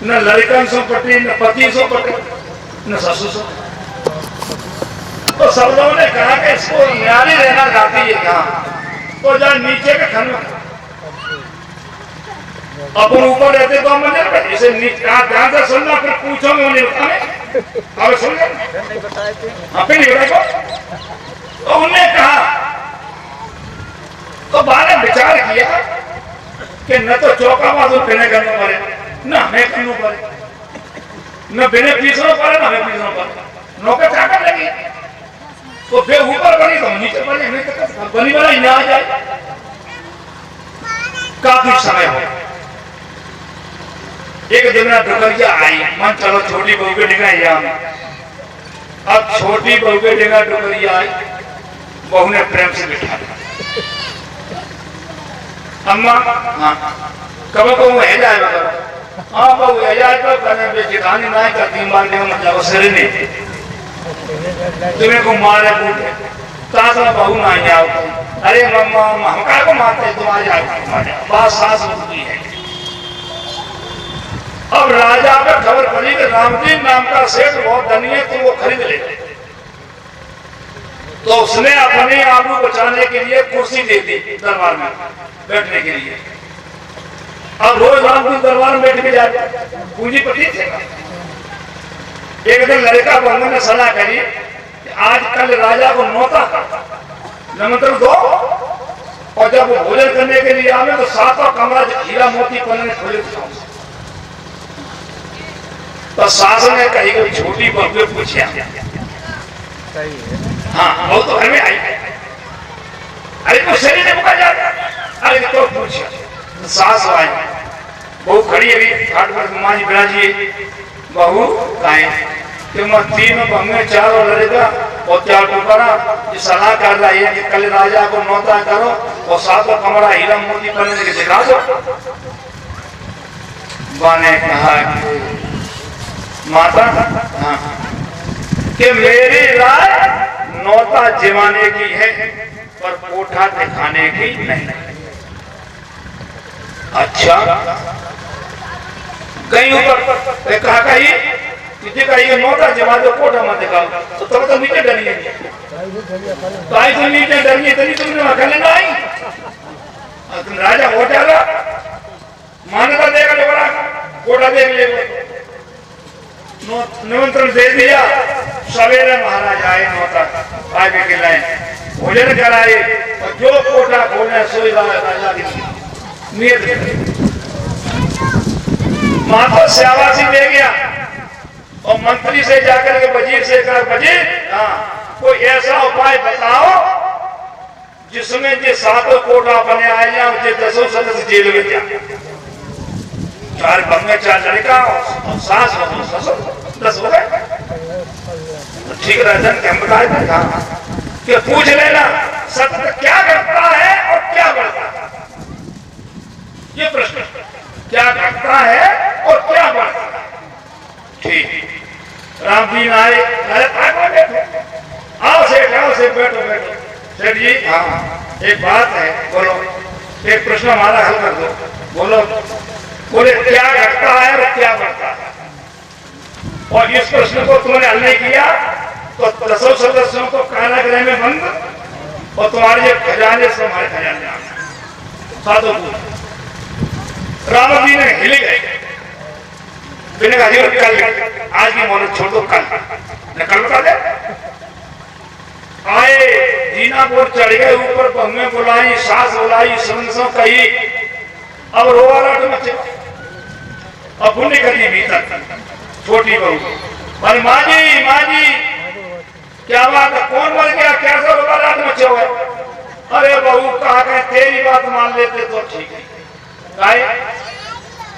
न लड़कन सो पटी, न पति सो पटी, न ससुर सो। तो सब लोगों ने कहा कि इसको न्यारी रहना चाहती है यहाँ, तो जा नीचे के खन में, अपन ऊपर रहते 2 मंजिल पे, इसे ध्यान से सुनना, फिर पूछोगे उन्हें बताने और सुन अपने नहीं बताए। तो उन्होंने कहा, तो बारे विचार किया कि न तो चौका बाजू बिने करना पड़े, न हमें करना पड़े, न बिने पीसना पड़े, न हमें पीसना पड़े, नौकर चाकर लगी। तो फिर ऊपर बनी तो नीचे बनी, बनी बनाई ना आ जाए। काफी समय हो, एक दिन डुगरिया आई, मन चलो छोटी बहू के डिगा। अब छोटी बहू के डिगा डुगरिया आई, बहू ने प्रेम से बिठा दिया, अम्मा हाँ कब कहूँ है जाए, हाँ बहू है जाए तो कहने जेठानी ना करती मार देगा, मतलब सर नहीं तुम्हें को मारे पूछे तासा बहू ना जाओ। अरे मम्मा हमका को मारते, तुम आ जाओ, बात सास होती है। अब राजा पे खबर पड़ी कि रामजी नाम का सेठ बहुत धनी है, तो वो खरीद ले। तो उसने अपने आबरू बचाने के लिए कुर्सी दे दी दरबार में बैठने के लिए। अब रोज राम जी दरबार में बैठ के जाते, पूंजीपति थे। एक दिन लड़का बहू ने सलाह करी, आज कल राजा को नौता निमंत्रण दो, और जब वो भोजन करने के लिए आवे तो 7वां कमरा हीरा मोती पन्ने खोले। तो सास ने कही कोई छोटी बहू पूछा, हाँ बहू तो घर में आई, अरे तो शरीर ने मुका जाता, अरे तो पूछा। सास आई, बहू खड़ी है घाट पर, माँ जी बिराजी, बहू काहे कि मैं 3 बहू 4 लड़ेगा और 4 टुकड़ा। ये सलाह कर रही है कि कल राजा को नौता करो और 7वां कमरा हीरा मोती पन्ने के दिखा दो। माँ ने कहा माता हाँ कि मेरी राय नौता जमाने की है, पर कोठा दिखाने की नहीं। अच्छा कहीं ऊपर कहा कही कही नौता जमा दो, कोठा मत दिखाओ। तो तब तो नीचे डरिए, तो आई तो नीचे डरिए, तभी तुमने वहां लेना आई। तुम राजा हो जाएगा, मान्यता देगा जो बड़ा कोठा देख ले। निमंत्रण दे दिया, सवेरे महाराज आए, नौता आगे के लाए, भोजन कराए, और जो कोठा खोलने सोई राजा की नियत। माता श्यावासी ले गया और मंत्री से जाकर के वजीर से कहा, वजीर हाँ कोई ऐसा उपाय बताओ जिसमें ये 7 कोठा बने आए जाए, ये 10 सदस्य जेल में जाए। 4 बंगे 4 लड़का और सास और ससुर 10 हो गए। ठीक राजन क्या बताए कि पूछ लेना सत्य क्या करता है और क्या बढ़ता है। ये प्रश्न क्या करता है और क्या बढ़ता है। ठीक राम जी आए, आओ सेठ, आओ सेठ, बैठो बैठो। सेठ जी हाँ एक बात है, बोलो, एक प्रश्न हमारा हल कर दो, बोलो। बोले क्या घटता है और क्या बढ़ता है। और इस प्रश्न को तुमने हल नहीं किया तो 10 सदस्यों को कारागृह में बंद और तुम्हारे ये खजाने से हमारे खजाने साधु। राम जी ने हिले गए, कल आज की मोहलत छोड़ दो, कल बता दे। आए जीनापुर चढ़ गए, ऊपर बहुएं बुलाई, सास बुलाई, सुनसों कही, अब रोवाला तो मचे, अब पुण्य करी भीतर छोटी बहू बोले माँ जी क्या बात है, कौन मर गया, कैसा रात मचे हुए? अरे बहू कहा गए तेरी बात मान लेते तो ठीक है।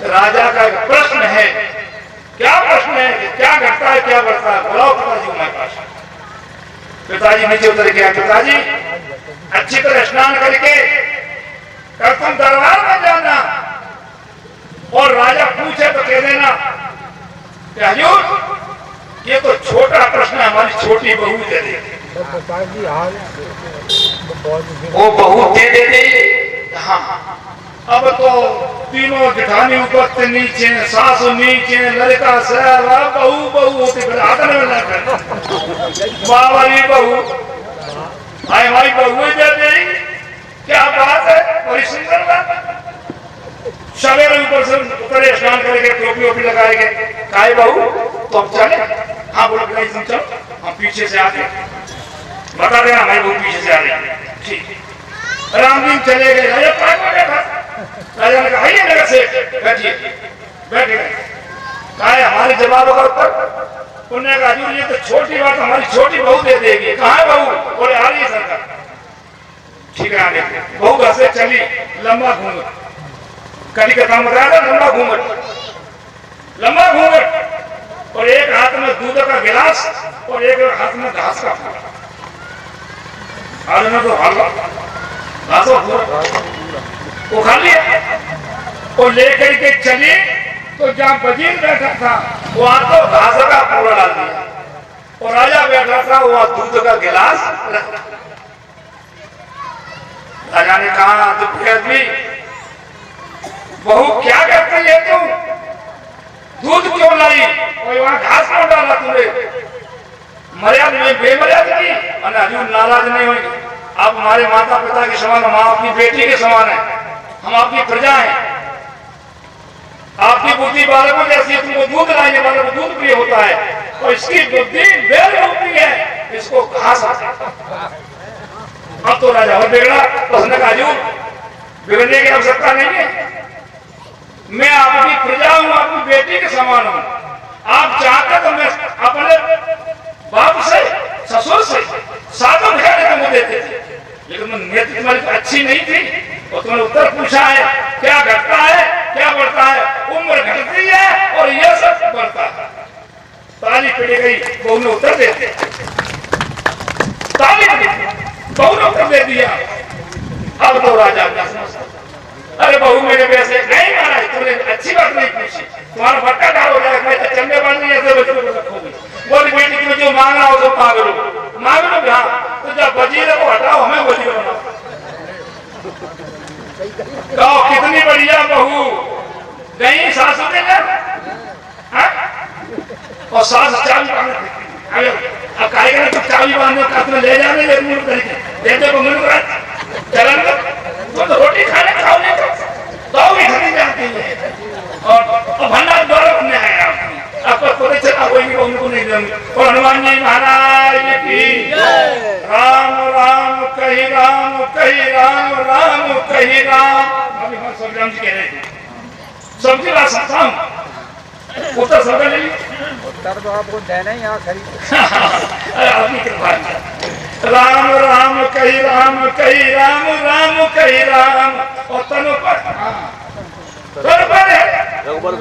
राजा का प्रश्न है, क्या प्रश्न है, क्या घटता है, क्या बढ़ता है, बुलाओ पिताजी हमारे पास। पिताजी नीचे उतर गया। पिताजी अच्छी तरह स्नान करके कल तुम दरबार में जाना और राजा पूछे तो कह देना कि हुजूर ये तो छोटा प्रश्न है, हमारी छोटी बहू दे दे। वो बहू दे दे। हाँ अब तो तीनों जिठानी ऊपर से नीचे, सासू नीचे, लड़का सहरा, बहू होती फिर आदर में ना कर माँ वाली बहू भाई हमारी बहू दे देगी, क्या बात है, बड़ी सुंदर बात। सवेरे ऊपर से उतरे स्नान करके टोपी ओपी लगाएंगे, काय बहू तो हम चले? हाँ बोलो भाई तुम चलो, हम पीछे से आते बता देना हमारी बहू पीछे से आ रही है। ठीक राम दिन चले गए। राजा पास में बैठा, राजा ने कहा आइए नगर से बैठिए, बैठ गए। कहा हमारे जवाब का उत्तर उन्होंने कहा हजूर ये तो छोटी बात हमारी छोटी बहू दे देगी। कहाँ है बहू? बोले आ रही है सरकार। ठीक है आगे बहू घर से चली, लंबा घूंघट, कलिकता में बताया था लंबा घूंघट और एक हाथ में दूध का गिलास और एक हाथ में घास का फूल। आज तो हलवा घासों वो खा लिया और लेकर के चली तो जहाँ वजीर बैठा था वहां तो घास का पूरा डाल दिया और राजा बैठा था वहां दूध का गिलास रख दिया। राजा ने कहा आदमी बहू क्या करती है तुम, दूध क्यों लाई और वहां घास क्यों डाला तुमने? मर्यादा में बेमर्यादा की और हजूर नाराज नहीं होंगे। आप हमारे माता पिता के समान, हम आपकी बेटी के समान है, हम आपकी प्रजा हैं। आपकी बुद्धि बालकों जैसी, तुमको दूध लाने वाले को दूध प्रिय होता है और इसकी बुद्धि बेल होती है, इसको घास। अब तो राजा और बिगड़ा तो उसने कहा हजूर बिगड़ने की आवश्यकता नहीं है, मैं आपकी प्रजा हूं, आपकी बेटी के समान हूं। आप चाहते तो मैं अपने बाप से, ससुर से सातों घंटे तुमको देते थे, लेकिन नीति तुम्हारी अच्छी नहीं थी और तुमने उत्तर पूछा है क्या घटता है, क्या बढ़ता है? उम्र घटती है और यह सब बढ़ता है। ताली पीड़ी गई, बहू ने उत्तर दे दिया। ताली बहू ने उत्तर दे दिया। अब तो राजा अरे बहू मेरे पैसे नहीं महाराज, तुमने अच्छी बात नहीं पूछी, तुम्हारा भट्टा डाल हो जाएगा, मैं तो चंदे बांधनी ऐसे बच्चों को रखोगी। बोली बेटी तुम्हें जो मांगना हो तो मांग लो। हाँ तो जब वजीर को हटाओ, हमें वजीर बनाओ। कहो कितनी बढ़िया बहू गई सासू के घर और सास चाबी बांधे, अब कार्यक्रम तो चाबी बांधे का ले जाने देते चलन तो रोटी खाने खाओ नहीं तो भी खड़ी जाती है और भंडार द्वारा में आया आपको पता चला कोई भी उनको नहीं देंगे। और हनुमान जी महाराज की राम राम कही राम कही राम राम कही राम। अभी हम सब राम जी कह रहे थे, सबकी बात सुनता हूँ, उत्तर सब ले लीजिए। उत्तर तो आपको देना ही यहाँ खरीद आपकी कृपा। राम राम कही राम कही राम राम कही राम और तनु पर रघुबर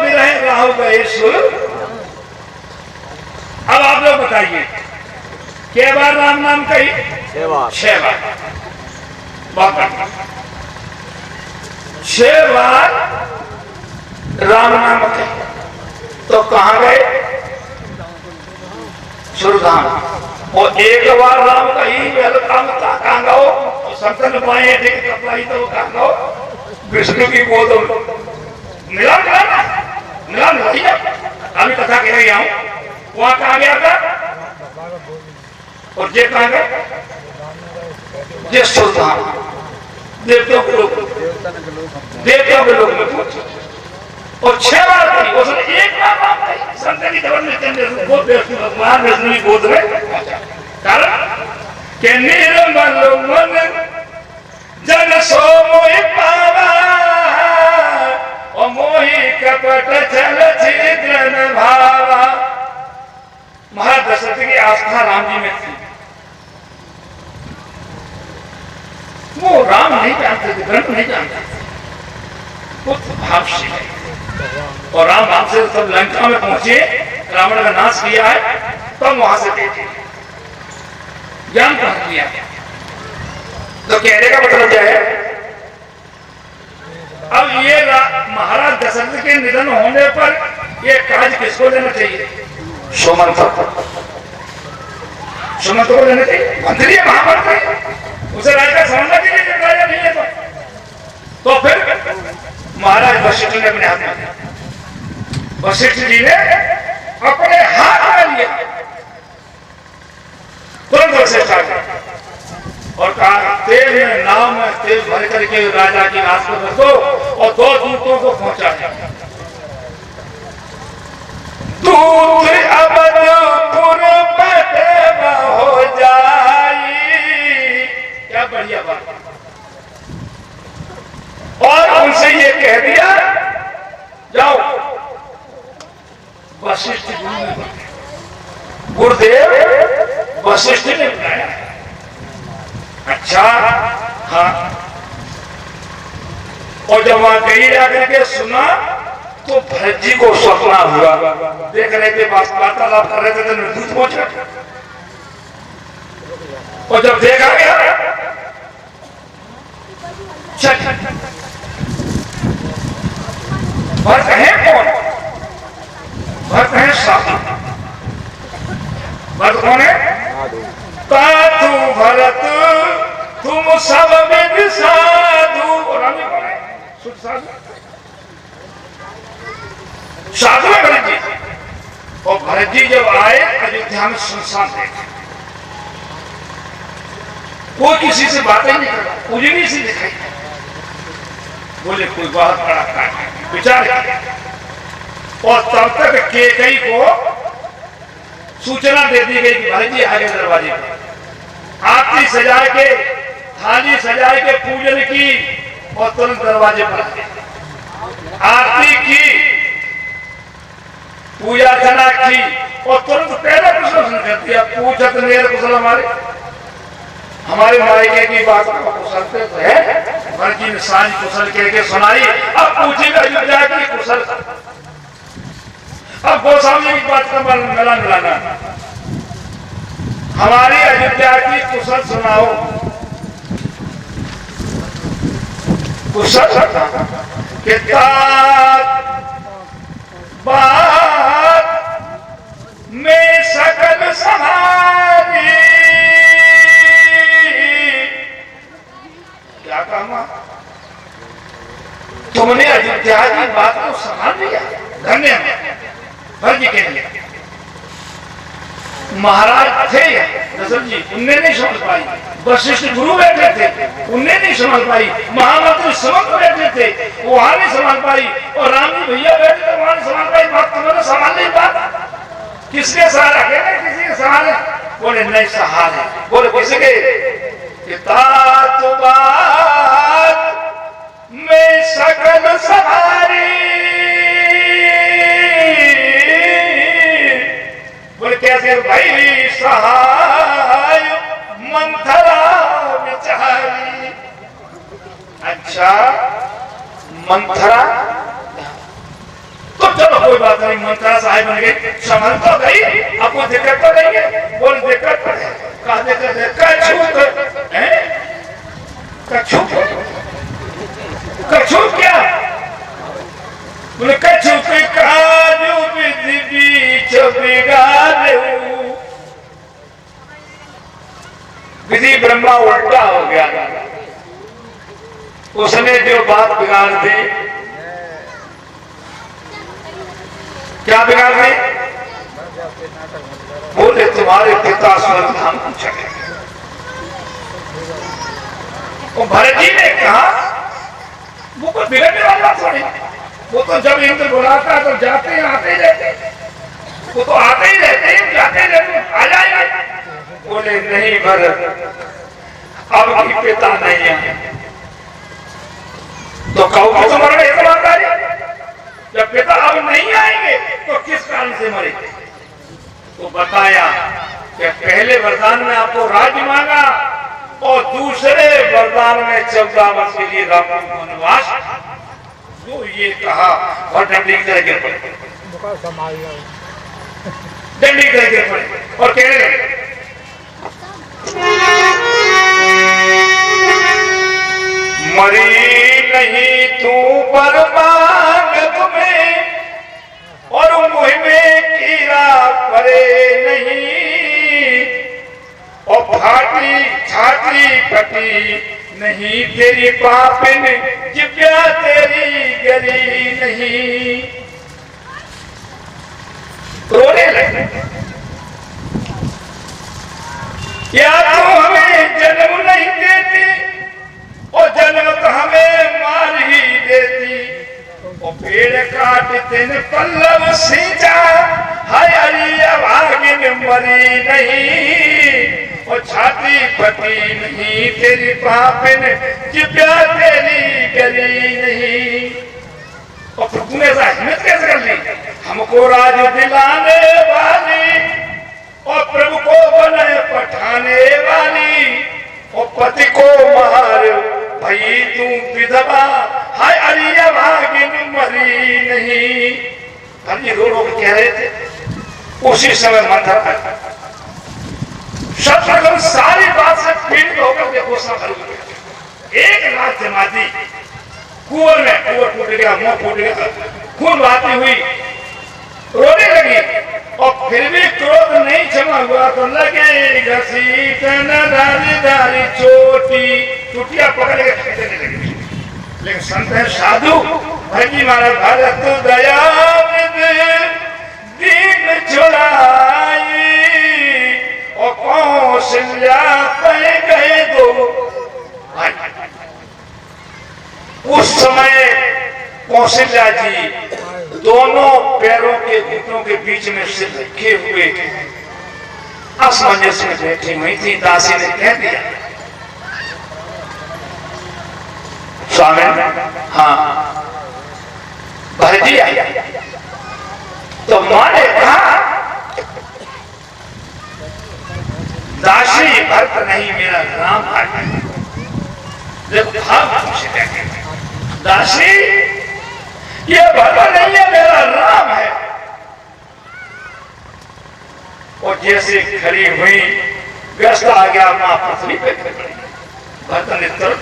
बिरहे राहु गए सुर। अब आप लोग बताइए क्या बार राम नाम कही? 6 बार। 6 बार राम नाम कही तो कहाँ गए? सुरधाम। और 1 बार राम कही कहाँ गो? संतन पाए ठीक कपलाई तो कहाँ गो? विष्णु की गोद मिला अभी कथा कह रही हूँ, वहां कहा गया था और ये कहा गया ये सुल्तान देवताओं के लोग में पहुंचे और 6 बार कही, उसने 1 बार नाम कही। संत की जबन में भगवान विष्णु की गोद में कारण के निर्मल मन जन सो मोहि पावा और मोहि कपट छल छिद्र धारणा राम जी में थी। वो राम नहीं जानते थे, ग्रंथ नहीं जानते थे, वो भाव से है। और राम से सब लंका में पहुंचे, रावण का नाश किया है, तब वहां से देखे ज्ञान प्राप्त किया। तो कहने का मतलब क्या है, अब ये महाराज दशरथ के निधन होने पर ये काज किसको लेना चाहिए? सुमंत को लेना चाहिए। मंत्री है, महामंत्री, उसे राजा समझना चाहिए जब राजा नहीं है तो फिर महाराज वशिष्ठ ने अपने हाथ में, वशिष्ठ जी ने अपने हाथ में लिया, तुरंत वशिष्ठ आ गया और कहा तेल में नाव में तेल भर करके राजा की लाश को रख दो और 2 दूतों को पहुंचा दिया। दूत अवधपुर बटवा हो जाई, क्या बढ़िया बात। और उनसे ये कह दिया जाओ वशिष्ठ जी ने, गुरुदेव वशिष्ठ ने बताया। अच्छा हाँ, और जब वहां गई आकर के सुना तो भरत जी को सपना हुआ, देख रहे थे वार्तालाप कर रहे थे, तो दूत पहुंचा और जब देखा गया भरत है कौन? भरत है साधु। भरत कौन है? तातु भरत तुम सब विद साधु। और राम जी कौन है? शुद्ध साधु, साधु है भरत जी। और भरत जी जब आए अयोध्या में सुनसान देखे, कोई किसी से बातें नहीं कर रहा, उजनी सी दिखाई। बोले कोई बहुत बड़ा काम है, विचार किया। और तब तक कैकेयी को सूचना दे दी गई कि भरत जी आगे दरवाजे पर। आरती सजा के, थाली सजा के पूजन की और तुरंत दरवाजे पर आरती की, पूजा अर्चना की और तुरंत पहले प्रश्न कर दिया, पूछत नेर कुशल हमारे मायके की बात को कुशल तो है। भरत जी ने सांझ कुशल कह के सुनाई। अब पूछेगा अयोध्या की कुशल, अब गोस्वामी की बात का मिला मिलाना, हमारी अयोध्या की कुशल सुनाओ। कुशल कितना बात में सकल समाधि, क्या कहा? तुमने अयोध्या की बात को संभाल लिया, धन्यवाद। भरत जी के लिए महाराज थे दशरथ जी, उनने नहीं समझ पाई। वशिष्ठ गुरु बैठे थे, उनने नहीं समझ पाई। महामंत्री समस्त बैठे थे, वहां नहीं संभाल पाई। और राम जी भैया बैठे थे, वहां नहीं संभाल पाई। बात तुमने संभाल नहीं बात, किसके सहारा? किसी के सहारे? बोले नहीं सहारे। बोले किसके? तात बात में सकल सवारी। बोले कैसे भाई? सहाय मंथरा विचारी। अच्छा मंथरा, तो चलो कोई बात नहीं, मंथरा सहाय बन गई, समझ तो गई, आपको दिक्कत तो नहीं है? बोल दिक्कत तो है। कहा दिक्कत है? कछु क्या? बोले कछु के काजू विधि बीच बिगाड़े। विधि ब्रह्मा उल्टा हो गया, उसने जो बात बिगाड़ दी। क्या बिगाड़ दी? बोले तुम्हारे पिता स्वर्ग धाम को चले गए। भरत जी ने कहा वो कोई बिगड़ने वाला थोड़ी, वो तो जब इंद्र बुलाता है तो जाते हैं, आते ही रहते, वो तो आते ही रहते हैं, जाते ही रहते, आ जाएगा। बोले नहीं भरत, अब की पिता नहीं है तो कहो कि तुम्हारा ईमानदारी, जब पिता अब नहीं आएंगे तो किस कारण से मरे? तो बताया कि पहले वरदान में आपको राज्य मांगा और दूसरे वरदान में 14 वर्ष के लिए राम को वनवास, तो ये कहा और डंडी की तरह गिर पड़े, डंडी की तरह गिर पड़े और कहने लगे मरी नहीं तू परमांग तुम्हें और मुँह में कीड़ा परे नहीं और फाटी छाती फटी नहीं तेरी पापिन जिब्या तेरी गली नहीं। रोने लगे क्या तू हमें जन्म नहीं देती और जन्म तो हमें मार ही देती और पेड़ काट तेन पल्लव सींचा हाय अरिया भागिन मरी नहीं और छाती फटी नहीं तेरी पापिन जिब्या तेरी गली नहीं। और प्रभु ने ऐसा हिम्मत कैसे कर ली, हमको राज दिलाने वाली और प्रभु को बने पठाने वाली और पति को मार भई तू विधवा हाय अरिया भागिन मरी नहीं। हरि रो रो कह रहे थे। उसी समय मंथर शत्रुघ्न सारी बात से पीड़ित होकर के गुस्सा कर गया। एक रात जमाती कुआं में कुआं टूट गया, मुंह फूट गया, खून बहाती हुई रोने लगी और फिर भी क्रोध नहीं क्षमा हुआ तो लगे घसीटन दारी दारी चोटी, चुटिया पकड़ के फेंकने लगे। लेकिन संत है साधु भजी मारा भरत दया दीन छुड़ाई और कौशल्या पे गए दो। उस समय कौशल्या जी दोनों पैरों के घुटनों के बीच में सिर रखे हुए असमंजस में बैठी हुई थी। दासी ने कह दिया स्वामी हाँ भरजी आया तो मां ने कहा दासी भरत नहीं मेरा राम है। देखो भाव से कहते दासी ये भरत नहीं है मेरा राम है। और जैसे खड़ी हुई व्यस्त आ गया मां पृथ्वी पे खड़ी। भरत ने तुरंत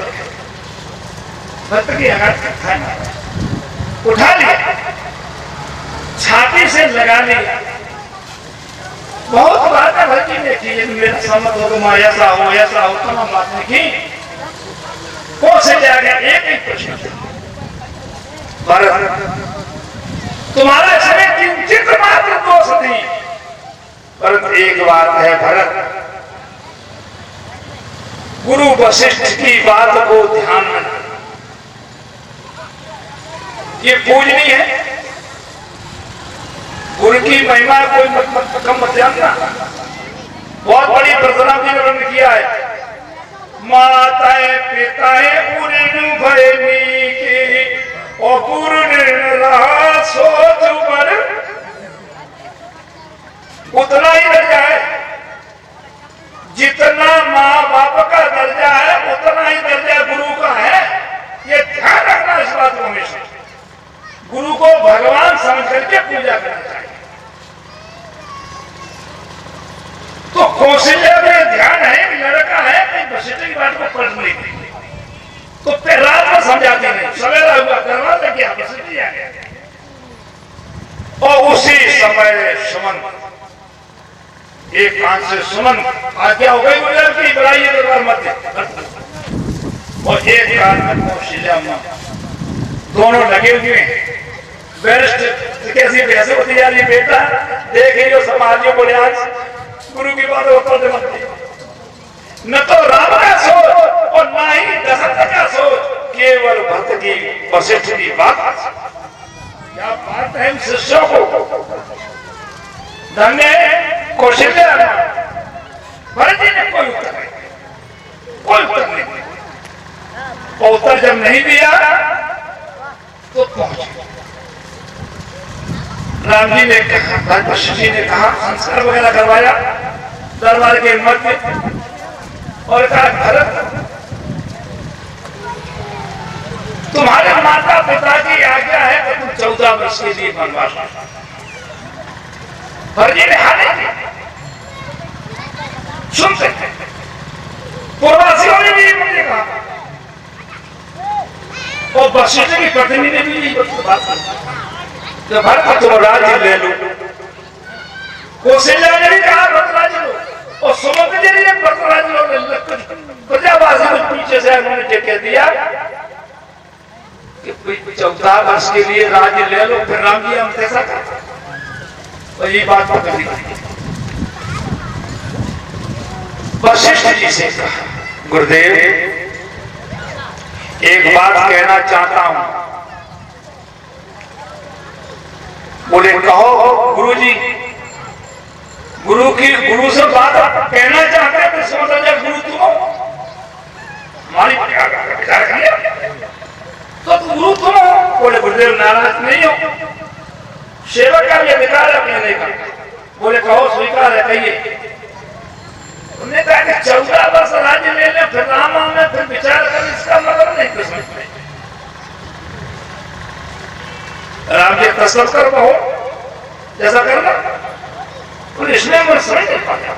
भरत की उठा लिया, छाती से लगा लिया। बहुत बातें भरती ने की, मेरा सम्मत हो तुम ऐसा हो तमाम बातें की। कौन से जाएगा एक प्रश्न भरत तुम्हारा इसमें किंचित मात्र दोष नहीं। परंतु एक बात है भरत, गुरु वशिष्ठ की बात को ध्यान में रखना, ये पूजनीय है। गुरु की महिमा कोई कम मत जानना। बहुत बड़ी प्रार्थना भी उन्होंने किया है, माताएं पिताएं उन्हें भयनी की और पूर्ण रहा सोच पर उतना ही दर्जा है जितना माँ बाप का दर्जा है, उतना ही दर्जा गुरु का है। ये ध्यान रखना इस बात को हमेशा। गुरु को भगवान समझ करके पूजा करना चाहिए। तो कौशल्या में ध्यान है, लड़का है, कहीं वशिष्ठ की बात को पढ़ नहीं तो फिर रात में समझाती नहीं, सवेरा हुआ दरवाजा क्या वशिष्ठ जी आ गया। और उसी समय सुमन एक कान से सुमन आज्ञा हो गई गुजर की बुलाइए दरबार मध्य, और एक कान में कौशल्या मां, दोनों लगे हुए हैं। वरिष्ठ कैसी कैसे होती जा रही बेटा देख जो समाजियों को गुरु की बात उत्तर मत न तो राम का सोच और ना ही दशरथ का सोच, केवल भक्त की वशिष्ठ की बात। क्या बात है इन शिष्यों को। धन्य कौशल्या भरत जी ने कोई उत्तर नहीं और उत्तर जब नहीं दिया तो पहुंचे। राम जी ने कहा, वशिष्ठ जी ने कहा संस्कार वगैरह करवाया, दरबार के मध्य और कहा भरत तुम्हारे माता पिता की आज्ञा है कि तुम 14 वर्ष के लिए वनवास भरत जी ने हारे सुन सकते पूर्वासियों ने भी मुझे कहा और वशिष्ठ की पत्नी ने भी यही बात की जब भरत तुम राज्य ले लो कौशल्या ने भी कहा भरतराज लो और सुमंत जी ने भरतराज लो प्रजावासी को पीछे से उन्होंने कह दिया कि 14 वर्ष के लिए राज्य ले लो फिर राम जी हम कैसा कर और ये बात पकड़ी वशिष्ठ जी से कहा गुरुदेव एक बात कहना चाहता हूं बोले कहो गुरुजी गुरु से बात कहना चाहते हैं तो समझ जाए गुरु तुम हो हमारी विचार कर लिया तो गुरु तुम हो बोले गुरुदेव नाराज नहीं हो सेवक का भी अधिकार है अपने नहीं का बोले कहो स्वीकार है कहिए उन्होंने कहा कि 14 वर्ष राज्य ले ले फिर राम में फिर विचार कर इसका मतलब नहीं कुछ समझ राम जी तस्वर कर कहो जैसा करना इसमें मैं समझ नहीं पाता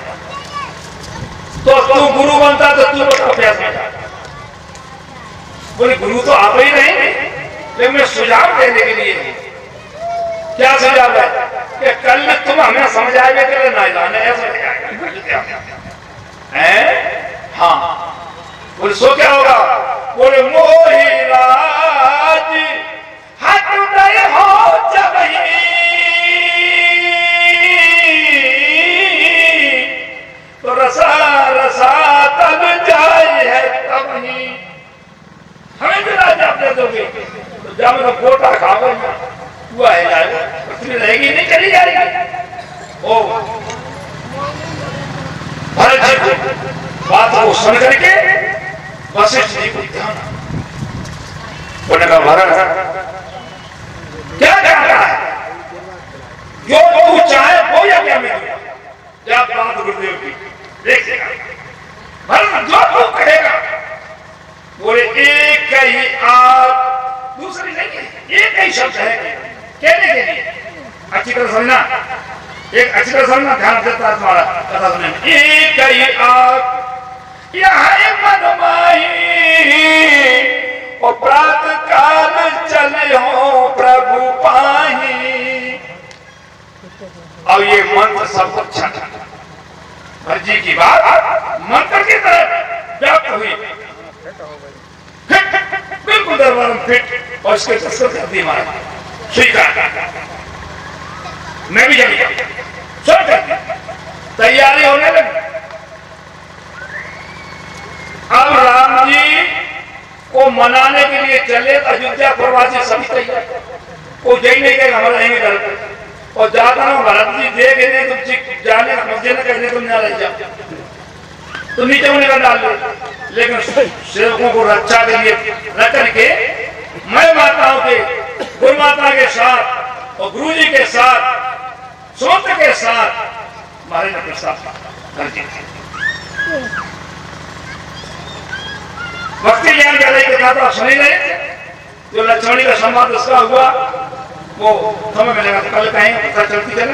तो तू गुरु बनता तो तू बता अभ्यास में बोले गुरु तो आप ही नहीं लेकिन मैं सुझाव देने के लिए क्या सुझाव है कि कल तुम हमें समझाएंगे कि नहीं जाने ऐसा हाँ बोले सो क्या होगा बोले मोही राज हट नहीं हो जब तो रसा रसा तब जाए है तब ही हमें भी राज आप दे दोगे तो जब मैं गोटा खाओ हुआ है जाएगा पृथ्वी रहेगी नहीं चली जाएगी ओ भरत जी बात को सुन करके वशिष्ठ जी को ध्यान उन्होंने कहा भरत क्या चाहता है जो तू चाहे वो या क्या मैं दूंगा क्या बात गुरुदेव की देख भरत जो तू कहेगा बोले एक ही आप दूसरी नहीं एक ही शब्द है कहने के लिए अच्छी तरह समझना एक अच्छी तरह समझना ध्यान देता है तुम्हारा कथा सुनने में एक ही आप यहाँ मनमाही और प्रातः काल चले हो प्रभु पाही अब ये मंत्र सबको छठा भरत जी की बात मंत्र की तरह व्याप्त हुई बिल्कुल दरबार में फिट और इसके तस्वीर कर दी मारा स्वीकार मैं भी चली तैयारी होने लगी अब राम जी को मनाने के लिए चले अयोध्या प्रवासी सभी तैयार वो यही नहीं कहेगा हम रहेंगे घर पे और जाता हूँ भरत जी देख तुम जाने मुझे न कहने तुम ना रह जाओ तो नीचे उन्हें कर डाल दो लेकिन सेवकों को रक्षा के लिए रख करके मैं माताओं के गुरु माता के साथ और गुरु जी के साथ सोत के साथ हमारे ने प्रस्ताव कर दिया भक्ति ज्ञान के लिए कथा तो आप सुन ही रहे जो लक्ष्मणी का संवाद उसका हुआ वो समय मिलेगा तो कल कहेंगे पता चलती चले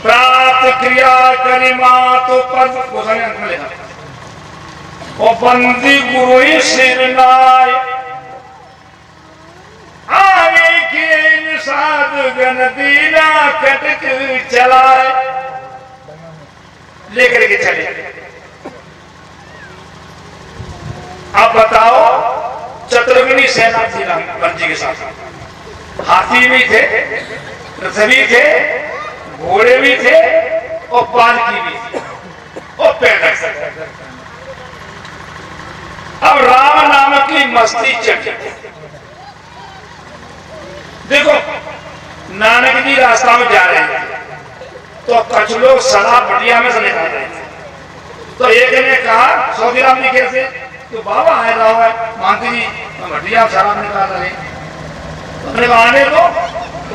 प्राप्त क्रिया करिमा तो पद को समय अंत में लिखा और बंदी गुरु ही सिरनाय आगे के साध गण दीना कटक चलाए लेकर के चले अब बताओ चतुर्गुणी सेना थी राम जी के साथ हाथी भी थे रथ भी थे घोड़े भी थे और पालकी भी थी और पैदल सकते अब राम नाम की मस्ती चढ़ी देखो नानक जी रास्ता में जा रहे थे तो कुछ लोग शराब भटिया में से निकाल रहे थे तो एक ने कहा सौदीराम जी कैसे तो बाबा आए रहा है मानती जी भटिया शराब निकाल रहे तो आने दो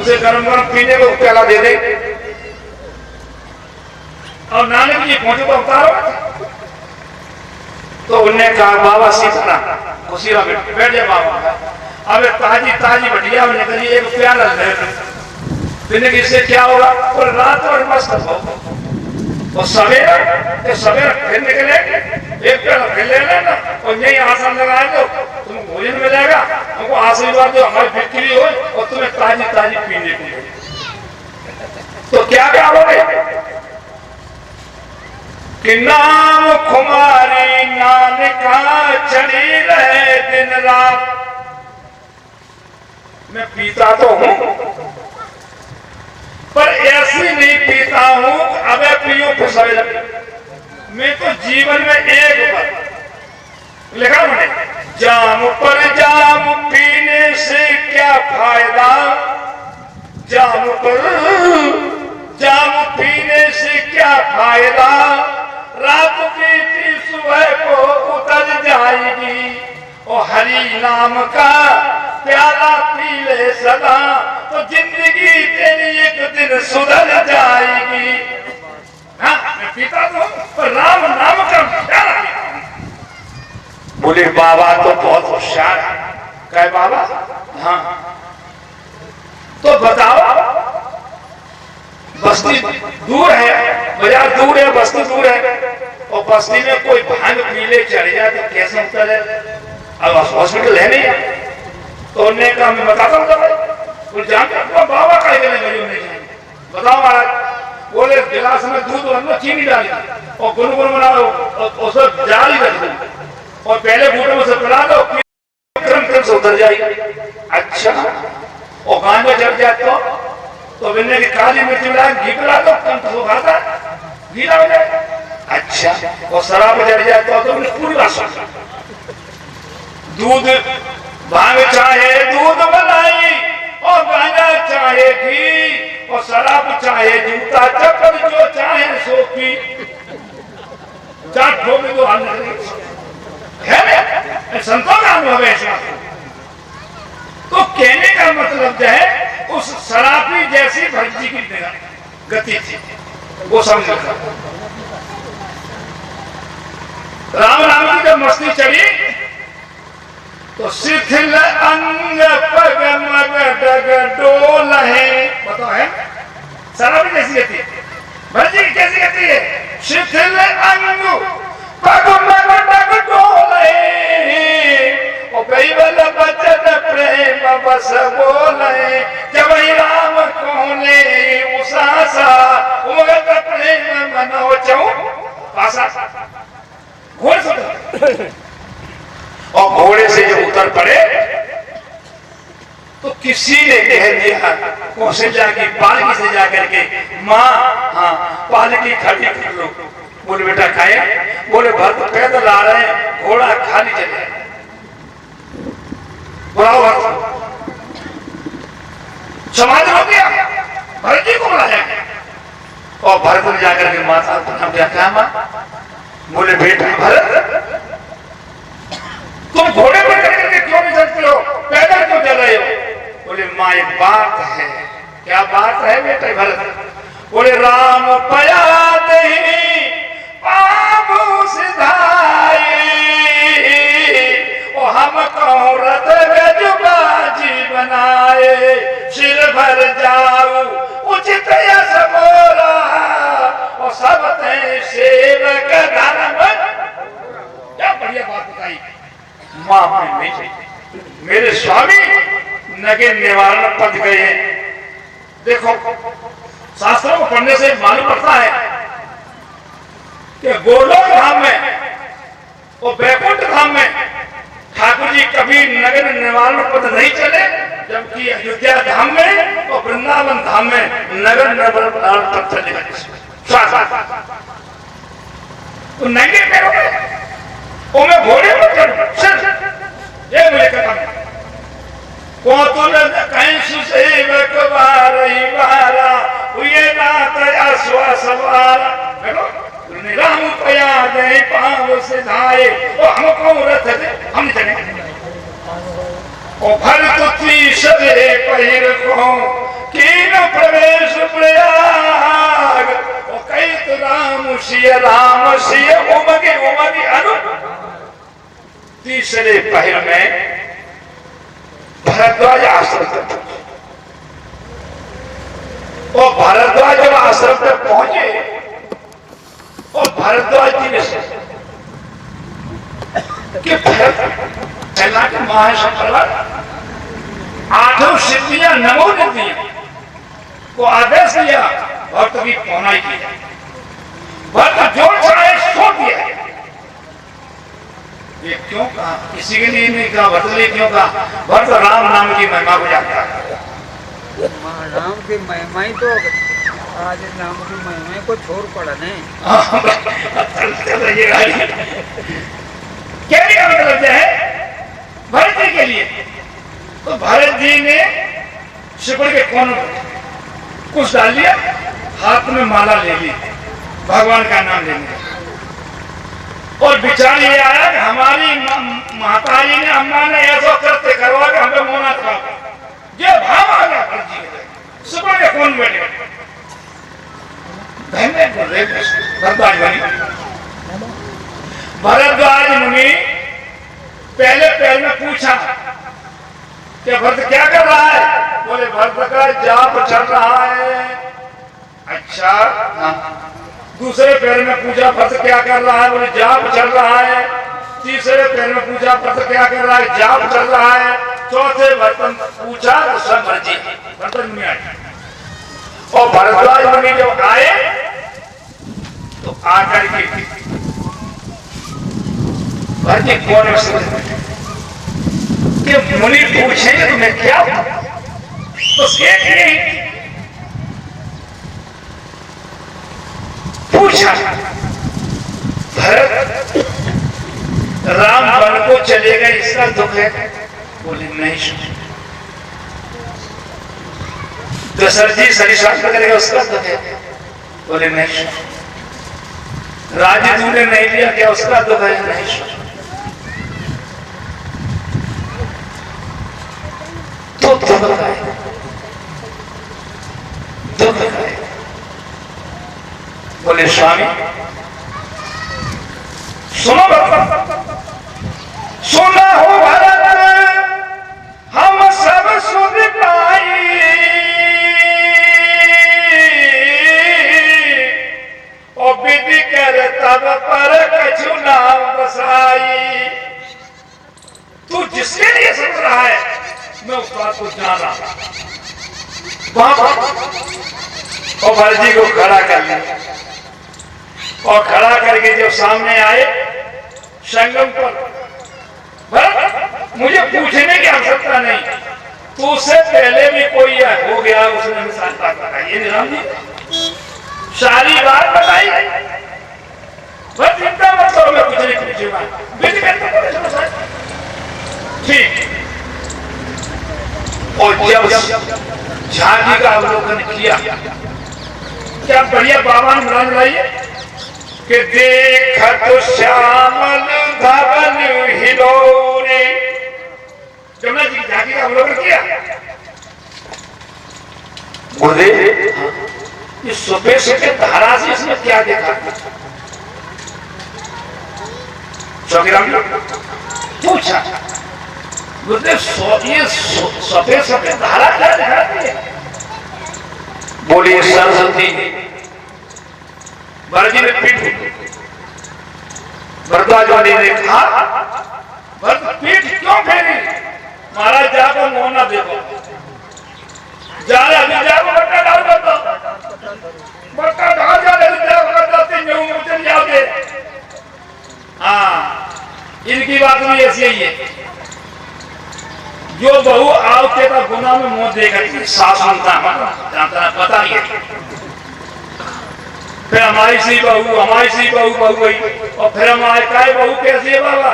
उसे गरम गरम पीने को प्याला दे दे और नानक जी पहुंचे तो उतारो। तो उनने कहा बाबा सीताराम खुशी बैठ जाए बाबा। अब ताजी ताजी बढ़िया होने के लिए एक प्याला ले पीने की इससे क्या होगा। और रात और मस्त हो और सवेरे फिर निकले एक प्याला फिर ले लेना और यही आसन लगा दो तुमको भोजन मिलेगा। हमको आशीर्वाद दो हमारी बिक्री हो और तुम्हें ताजी ताजी पीने की। तो क्या करोगे कि नाम खुमारी नानका चढ़ी रहे दिन रात। मैं पीता तो हूं पर ऐसी नहीं पीता हूं अब पियो फिर। मैं तो जीवन में एक बार लिखा मैंने जाम पर जाम पीने से क्या फायदा। जाम पर जाम पीने से क्या फायदा। रात बीती सुबह को उतर जाएगी और हरि नाम का प्याला पी ले सदा तो जिंदगी तेरी एक दिन सुधर जाएगी। हाँ मैं पीता तो पर राम नाम का प्याला पीता हूं। बोले बाबा तो बहुत होशियार है। कहे बाबा हाँ तो बताओ बस्ती दूर है बाजार दूर है बस्ती दूर है और बस्ती में कोई भांग पीले चढ़ जाए तो कैसे उतरे। अब हॉस्पिटल है नहीं तो उन्होंने कहा मैं बताता हूँ जानते बाबा का बताओ महाराज। बोले गिलास में दूध और चीनी डाली और गुनगुन बनाओ और सब जाल ही रख दो और पहले घूटे में से पिला दो क्रम से उतर जाएगी। अच्छा और गांजा चढ़ जाए तो बिन्ने की काली मिर्ची मिला घी पिला दो कंठ हो खाता गीला हो जाए। अच्छा और शराब चढ़ जाए तो पूरी बात सुन। दूध भांग चाहे दूध मलाई और गांजा चाहे घी और शराब चाहे जूता चप्पल जो चाहे सो पी। चार ठोके तो है संतों का अनुभव ऐसा। तो कहने का मतलब जो है उस शराबी जैसी भक्ति की गति थी वो समझ रखा। राम नाम की जब मस्ती चढ़ी तो शिथिल अंग पग मग डग डोल है। बताओ है शराबी कैसी गति भक्ति की कैसी गति है। शिथिल अंग पग मग डग डोल और कैवल बचन प्रेम बस बोले जब राम कोने उसासा उमगत प्रेम मनो चऊ पासा। घोड़े से और घोड़े से जब उतर पड़े तो किसी ने कह दिया कौशल्या की पालकी से जाकर के माँ हाँ पालकी खड़ी कर लो। बोले बेटा खाए। बोले भरत पैदल आ रहे हैं घोड़ा खाली चले। समाज हो गया भरत जी को बुलाया और भरत ने जाकर के माता प्रणाम किया। क्या माँ। बोले बेटा भरत तुम घोड़े पर चढ़ करके क्यों नहीं चलते हो पैदल क्यों चल रहे हो। बोले माँ एक बात है। क्या बात है बेटा भरत। बोले राम पया नहीं पाबू सिधाई और हम कहो रथ गजबाजी बनाए सिर भर जाऊ उचित यश मोरा और सब ते सेवक धर्म। क्या बढ़िया बात बताई माँ नहीं चाहिए। मेरे स्वामी नगे निवारण पद गए हैं। देखो शास्त्रों को पढ़ने से मालूम पड़ता है कि गोलोक धाम में और बैकुंठ धाम में ठाकुर जी कभी नगर निवारण पद नहीं चले जबकि अयोध्या धाम में और वृंदावन धाम में नगर निवारण पद चले गए। तो नंगे पैरों में मैं घोड़े पर चढ़ ये मुझे कहता कौतुल कहीं सेवक बारही बारा हुए नाथ आश्वास वारा। राम पया दे पाव सिधाए और हमको रथ दे हम चले और भरत सवे पहिर को कीन प्रवेश प्रयाग और कई तो राम सिय उमगी अनु। तीसरे पहर में भरद्वाज आश्रम तक पहुंचे और भरद्वाज जब आश्रम तक पहुंचे और भरद्वाज जी ने कि सेना के महासंप्रवर आठों सिद्धियां नमो निधि को आदेश दिया भक्त की पौनाई की भक्त जो चाहे सो दिया। ये क्यों कहा? किसी के लिए नहीं कहा, भक्त लिए क्यों कहा? भक्त राम नाम की महिमा को जानता है। राम की महिमा ही तो आज नाम की महिमा को छोड़ पड़ा नहीं। क्या मतलब है भरत जी के लिए? तो भरत जी ने शिवड़ के कोन कुछ डाल लिया, हाथ में माला ले ली, भगवान का नाम ले लिया और विचार ये आया कि हमारी माताजी ने अम्मा ने ऐसा करते करवा के हमें मोना था। ये भाव आ गया भरत जी के शिवड़ के कोन बैठे भरद्वाज मुनि पहले पैर में पूछा कि भरत क्या कर रहा है? बोले भरत का जाप चल रहा है। अच्छा दूसरे पैर में पूछा भरत क्या कर रहा है? बोले जाप चल रहा है। तीसरे पैर में पूछा भरत क्या कर रहा है? जाप चल रहा है। चौथे बर्तन पूछा तो सब मर्जी बर्तन मुनि आए और भरद्वाज मुनि जब आए तो आकर के भरत जी कौन कि मुनि पूछेंगे तो मैं क्या तो पूछा भरत राम वन को चले गए इसका दुख है? बोले नहीं। दशरथ जी शरीर करेगा उसका दुख है? बोले नहीं। राज्य तूने नहीं लिया क्या उसका दुख है? नहीं। तो दुख है, दुख है। बोले स्वामी सुनो सुना हो भरत हम सब सुन पाई और विधि कर तब पर कछु नाम बसाई। तू जिसके लिए सुन रहा है मैं उस बात को जान रहा और भरत जी को खड़ा कर लिया और खड़ा करके जब सामने आए संगम पर, भरत मुझे पूछने की आवश्यकता नहीं, तो उससे पहले भी कोई हो गया उसने मिसाल बात बताई राम जी सारी बात बताई। बस चिंता मत करो मैं कुछ नहीं पूछूंगा ठीक। और जब झांकी का अवलोकन किया क्या बढ़िया बाबा ने बुला लाइए कि देख तो श्यामल धवल हिलोरे। जमुना जी की झांकी का अवलोकन किया बोले ये सुबह सुबह धारा से इसमें क्या देखा? चौकीराम पूछा बोलते ये सफेद सफेद धारा क्या दिखाती है? बोलिए सरस्वती। भरत जी ने पीठ भरद्वाज वाली ने कहा भरत पीठ क्यों फेरी? महाराज जाकर मोहना देखो जा रहे अभी जाओ बट्टा डाल दो बट्टा डाल जा रहे चल जाओगे। हाँ इनकी बात भी ऐसी ही है जो बहू आवते का गुना में मुंह देकर सास जानता पता नहीं है। फिर हमारी सी बहू बहू गई और फिर हमारे काय बहू कैसी है बाबा?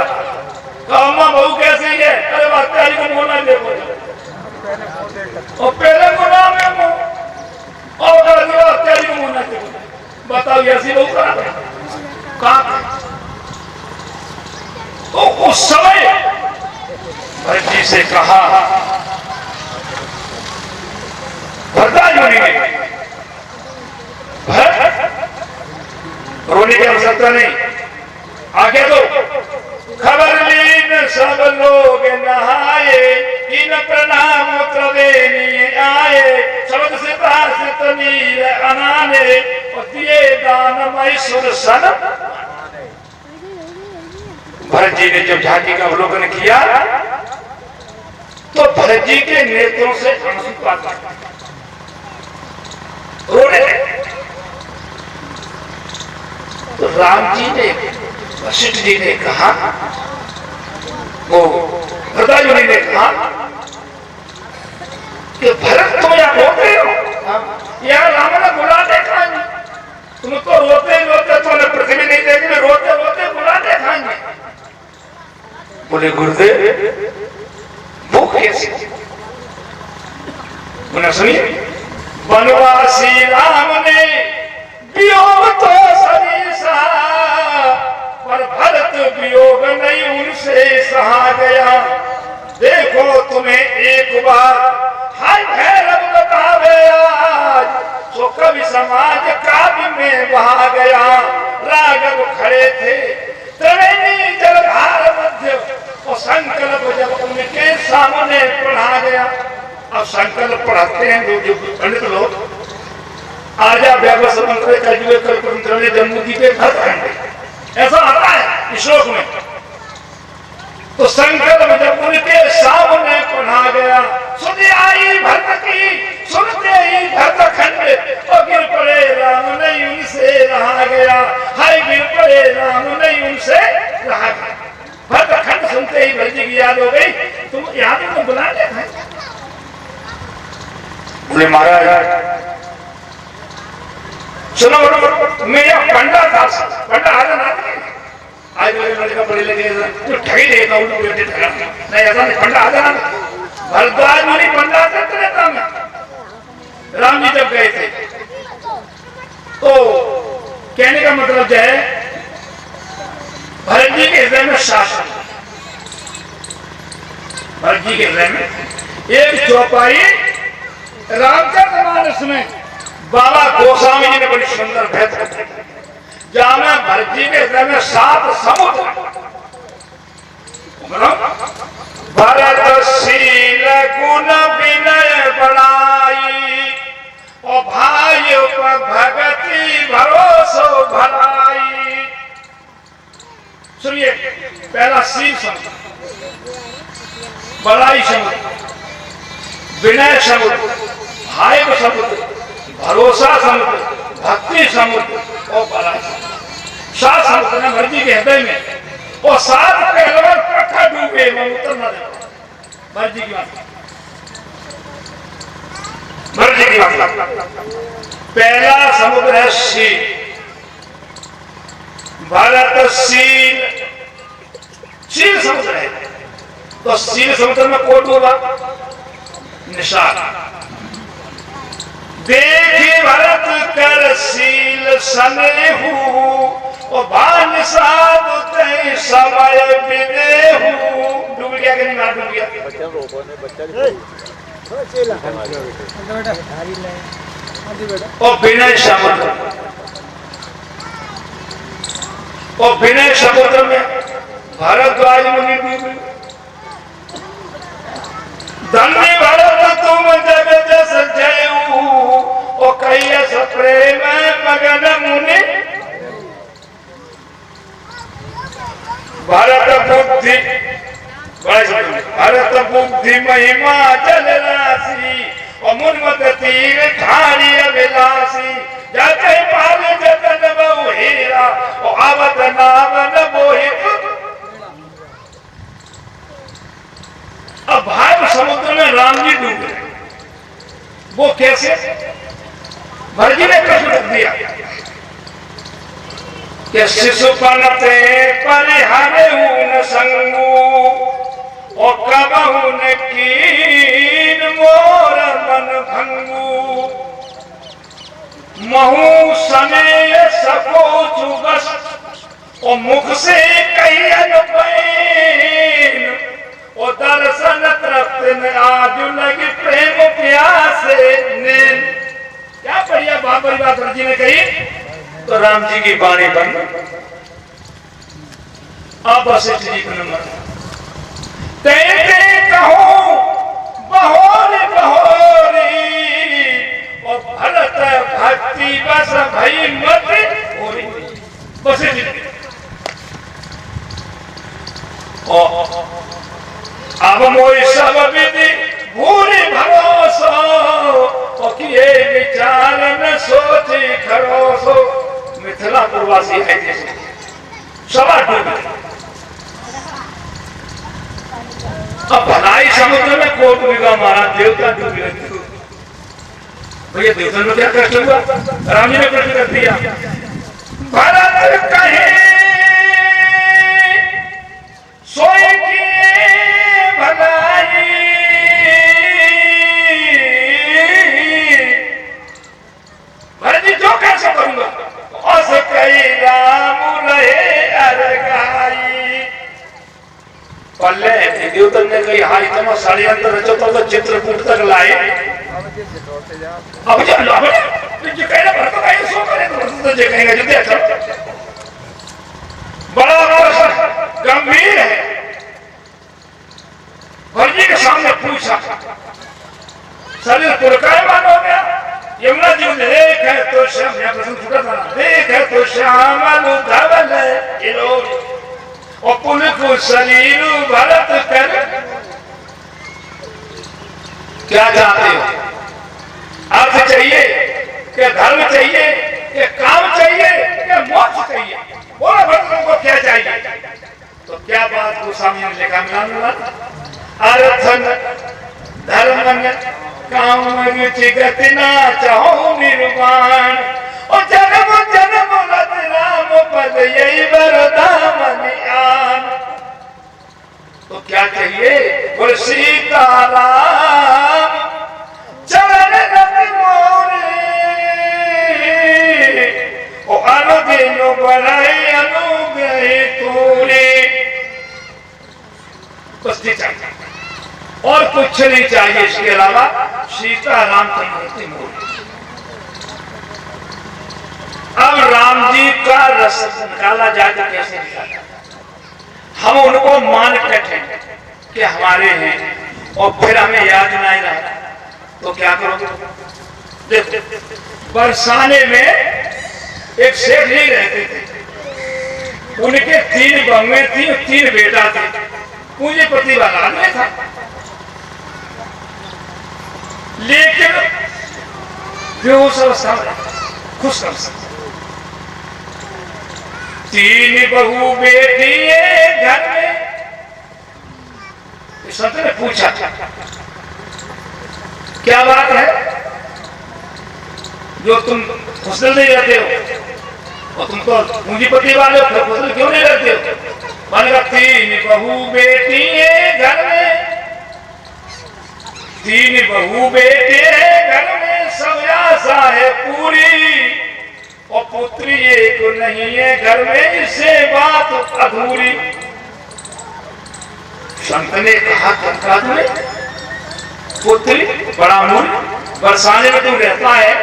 तो अम्मा बहू कैसी है? अरे बच्चा को मुंह ना देखो और पहले गुना में मुंह और बच्चा को मुंह ना देखो। बताओ ऐसी बहू कहाँ? तो उस समय भरत जी से कहा भरद्वाज मुनि ने भरत रोने की आवश्यकता नहीं। आगे तो खबर लीन सब लोग नहाए, इन प्रणाम त्रिवेणी आए, शब्द से प्रासित नीर अनाने, और दिए दान मैसूर सन। भरत जी ने जब झांकी का अवलोकन किया तो भरत जी के नेत्रों से आंसू रोने लगे। तो राम जी ने, वशिष्ठ जी ने कहा, वो भरतायुनि ने कहा कि भरत तुम यहाँ रोते हो, यहाँ राम ने बुला देखा, तुम तो रोते रोते तुमने पृथ्वी नहीं देखी, रोते रोते बुला देखाएंगे। बोले गुरुदेव वो कैसे? उन्हें सुनिए, वनवासी राम ने वियोग तो सरीसा, पर भरत वियोग नहीं उनसे सहा गया। देखो तुम्हें एक बार हाय भैरव बतावे आज, तो कवि समाज काव्य में बहा गया। राघव खड़े थे त्रिवेणी जलधार मध्य, और संकल्प जब उनके सामने पढ़ा गया। अब संकल्प पढ़ाते हैं जो पंडित लोग, आजा व्यावस मंत्र कजुए कल्पंत्र ने जम्मू जी के घर आएंगे, ऐसा आता है इस श्लोक में। तो संकल्प जब उनके सामने पढ़ा गया, सुनी आई भरत की, सुनते ही भरत खंड, और गिर पड़े राम नहीं उनसे रहा गया। हाय गिर पड़े राम नहीं उनसे रहा गया। भरत खंड सुनते ही भरत जी की याद हो गई, तुम याद तो बुला ले। बोले महाराज सुनो, मैं यह पंडा था, पंडा आजा ना आज मेरे लड़का बड़े लगे तो ठगी देता हूँ, बेटे ठगा नहीं, ऐसा नहीं। पंडा आजा ना, भरद्वाज मुनि पंडा करते रहता मैं। राम जी जब गए थे तो कहने का मतलब जो है, भरत जी के हृदय में शासन, भरत जी के हृदय में एक चौपाई रामचरितमानस में बाबा गोस्वामी जी ने बड़ी सुंदर भेद रखी, जहां में भरत जी के हृदय में 7 समुद्र। भरतशील गुण विनय बड़ाई, और भाई पर भगति भरोसो भलाई। सुनिए, पहला शील समुद्र, बड़ाई समुद्र, विनय समुद्र, भाई समुद्र, भरोसा समुद्र, भक्ति समुद्र और भलाई समुद्र। 7 समुद्र है भरत जी के हृदय में, और 7 पहलवान कट्ठा डूबे, वो उतर ना दे। भरत जी की बात, भरत जी की बात। पहला समुद्र है शील, भरतशील, शील समुद्र है। तो शील समुद्र में कौन डूबा? निषाद। देखी भरत कर शील सनेहू, और भान साध तय समय विदेहू। डूब गया कि नहीं? डूब गया। और विनय समुद्र, और विनय समुद्र में भरद्वाज मुनि डूबे। धन्य भरत तुम जग जस जयऊ, और कैयस प्रेम मगन मुनि। भरत बुद्धि, भरत बुद्धि महिमा जल राशि, और मुन्मत तीर ठारी अभिलाषी। जाते पाल जतन बहु हीरा, और आवत नावन मोहित। अब भाव समुद्र में राम जी डूबे, वो कैसे? भरत जी ने प्रश्न रख दिया कि शिशुपन ते परिहरे ऊन संगू, और कबहु न कीन मोर मन भंगू। महू समय सको चुगस, और मुख से कहियन पैन, और दर्शन तृप्त न आज लगी प्रेम प्यासे नैन। क्या बढ़िया बात, बड़ी बात भरत जी ने कही तो राम जी की बाणी बन अब वशिष्ठ जी को नमन तेरे कहो बहोरी बहोरी और भरत भक्ति बस भई मत होरी वशिष्ठ जी अब मोई सब विधि भूरी भरोसो और किए विचार न सोची खरोसो मिथिला प्रवासी है जैसे सवा डूबे अब भलाई समुद्र में कोट बिगा मारा देवता डूब गए भैया देवता में क्या कष्ट हुआ राम जी ने प्रश्न कर दिया भरत कहे सोई किए भलाई भरत जी जो कैसे करूंगा अस कई राम रहे अरगाई पल्ले देवता ने कही हाँ इतना षड्यंत्र रचो तो चित्रकूट तक लाए अब जब लाभ जो कहना भरत का ये सो करे तो जो कहेंगे जो देखो बड़ा गंभीर है भरत जी के सामने पूछा शरीर पुरकायमान हो गया यमुना जी ने देख है तो श्याम यहाँ प्रश्न छूटा था देख है तो श्याम धवल इलोरी और पुल को शरीर भरत कर क्या चाहते हो अर्थ चाहिए क्या धर्म चाहिए क्या काम चाहिए क्या मोक्ष चाहिए बोलो भरत को क्या चाहिए तो क्या बात को सामने लिखा मिला अर्थ धर्म काम रुचि गति ना चाहो निर्माण और जन्म जन्म रत राम पद यही वरदान आन तो क्या चाहिए बोल सीताराम चरण रत मोरे ओ अनुदिन बढ़ाई अनुग्रह तूरे बस चाहिए और कुछ नहीं चाहिए इसके अलावा सीता राम की मूर्ति अब राम जी का रस निकाला जाए तो कैसे निकाला हम उनको मान बैठे कि हमारे हैं और फिर हमें याद नहीं रहा तो क्या करोगे देखो बरसाने में एक सेठ जी रहते थे उनके 3 बहुएं थी 3 बेटा थे पूंजीपति वाला आदमी था लेकिन बेहोश अवस्था में खुश कर सकते 3 बहू बेटी घर में संत ने पूछा क्या बात है जो तुम खुशल नहीं रहते हो और तुम तो पूंजीपति वाले हो फिर खुशल क्यों नहीं रहते हो मैंने कहा 3 बहू बेटी घर में 3 बहू बेटे घर में सब आशा है पूरी और पुत्री एक नहीं है घर में इससे बात अधूरी संत ने कहा क्या तुम्हें पुत्री बड़ा मूल्य बरसाने में तू रहता है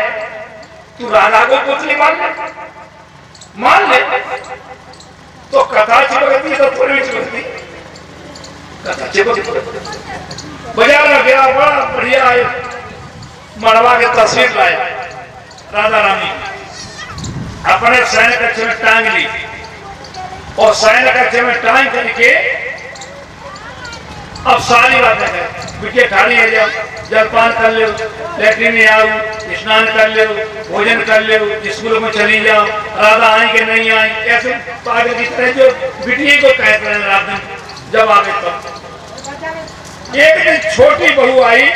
तू राधा को पुत्री मान ले तो कथा चिपकती तो थोड़ी चिपकती कथा चिपकती बाजार में गया बड़ा बढ़िया मड़वा के तस्वीर लाया राधा रानी अपने सैन्य कक्ष में टांग ली और सैन्य कक्ष में टांग करके अब सारी बातें है बिटिया ठाड़ी है जाओ जलपान कर लो लैट्रिन में आओ स्नान कर लो भोजन कर लो स्कूल में चली जाओ राधा आई कि नहीं आई ऐसे पागल की तरह जो बिटिया को कहते हैं रात दिन जब आवे तब एक दिन छोटी बहू आई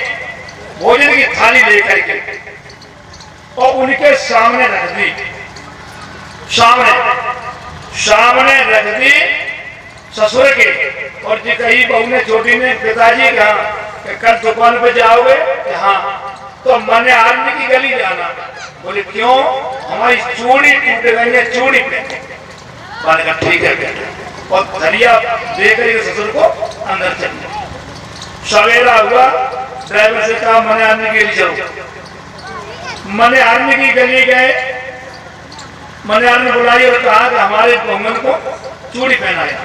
भोजन की थाली लेकर के और उनके सामने रख दी सामने रख दी ससुर के और जी कही बहू ने छोटी ने पिताजी कहा कल दुकान पे जाओगे हाँ तो मैंने आदमी की गली जाना बोले क्यों हमारी चूड़ी टूट गई है चूड़ी पे मैंने कहा ठीक है और धनिया देकर के ससुर को अंदर चल गया सवेरा हुआ ड्राइवर से कहा मैंने आदमी के लिए चलो मैंने आदमी की गली गए मनिहार ने बुलाई और कहा कि हमारे बहुमन को चूड़ी पहनाया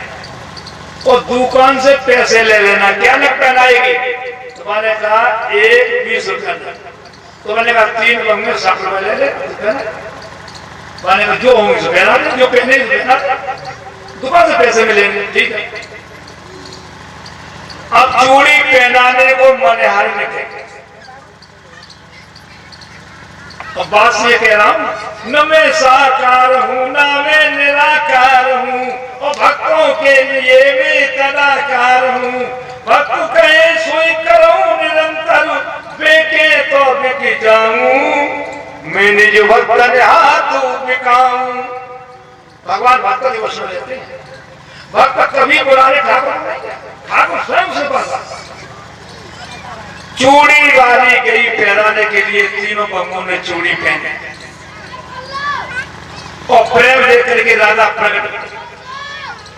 और दुकान से पैसे ले लेना, क्या लग पहनाएगी? तो मैंने कहा 20 रुपया। तो मैंने कहा 3 बहुमन 60 रुपए ले ले। मैंने कहा जो होंगे सो पहना ले, जो पहने पहना, दुकान से पैसे मिलेंगे, ठीक है। अब चूड़ी पहनाने को मनिहार ने कहा, अब बात ये कह रहा हूं, न मैं साकार हूं न मैं निराकार हूं, और भक्तों के लिए मैं तदाकार हूं। भक्त कहे सोई करूं निरंतर, बेके तो बिक जाऊं, मैं निज भक्त हाथ बिकाऊं। भगवान भक्त की वचन लेते हैं। भक्त कभी बुलाने ठाकुर नहीं, ठाकुर स्वयं से बोला। चूड़ी वाली गई पहनाने के लिए, तीनों बंगों ने चूड़ी पहनी और प्रेम लेकर के राजा प्रकट,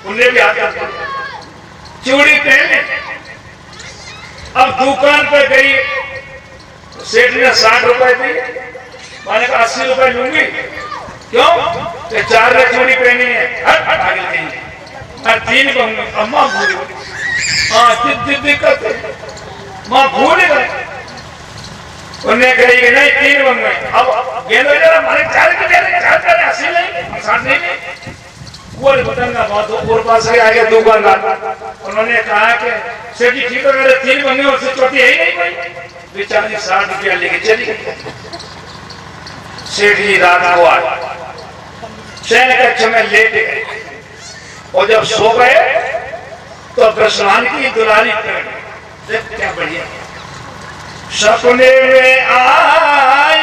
उन्हें भी हाथ चूड़ी पहने। अब दुकान पर गई, सेठ ने 60 रुपए दिए, मैंने कहा 80 रुपए लूंगी। क्यों? कि 4 ने चूड़ी पहनी है। आगे कहीं 3 बंगों, अम्मा भूल दिक्कत है, मां भूल गए। उन्हें कही कि नहीं 3 बंगों, अब गेंदो जरा हमारे 4 के 80 नहीं 60 नहीं। वो बदलना बात हो, और पास से आगे दुकानदार, उन्होंने कहा कि सेठ जी ठीक है, मेरे 3 बंगों और से चौथी है ही नहीं भाई। बेचारी 60 रुपया लेके चली गई। सेठ जी रात को आए, शयन कक्ष में लेट गए, और जब सो गए तो ब्रह्मांड की दुलारी प्रकट, देख क्या बढ़िया। सपने में आए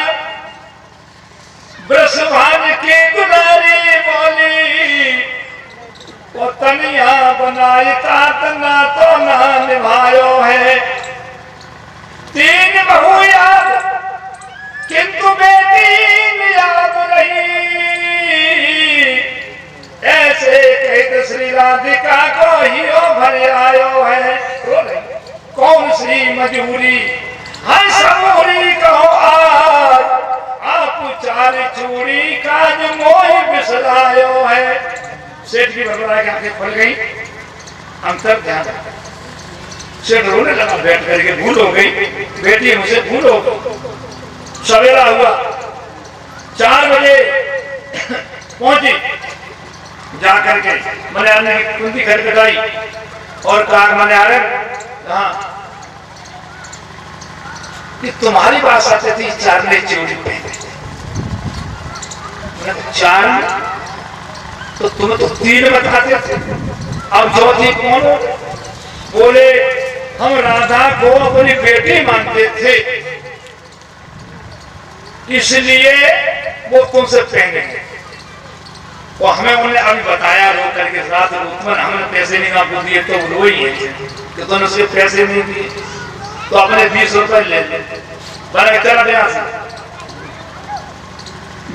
ब्रह्मांड की दुलारी बोली, वो तनिया बनाई तात ना तो ना निभायो है। 3 बहू याद किंतु बेटी याद रही, ऐसे कहते श्री राधिका को ही भर आयो है। कौन सी मजबूरी है सबूरी कहो आज, आप 4 चूड़ी का जो मोह बिसरायो है। सेठ की बरबरा की आंखें खुल गई, अंतर ध्यान। सेठ रोने लगा बैठ करके, भूल हो गई बेटी मुझे, भूल हो गई। सवेरा हुआ, 4 बजे पहुंची, जाकर के मनिहार ने कुंती खटखटाई और कहा मनिहार हाँ कि तुम्हारी बात सच थी, 4 ने चूड़ी पहनी। 4 तो तुम्हें तो 3 बताते थे, अब चौथी कौन हो? बोले हम राधा को अपनी बेटी मानते थे, इसलिए वो तुमसे पहने। और हमें उन्होंने अभी बताया रो करके रात उत्पन्न, हमने पैसे नहीं आपको दिए तो वो ही है कि तुमने उसके पैसे नहीं दिए तो अपने 20 रुपए ले ले। बना चला गया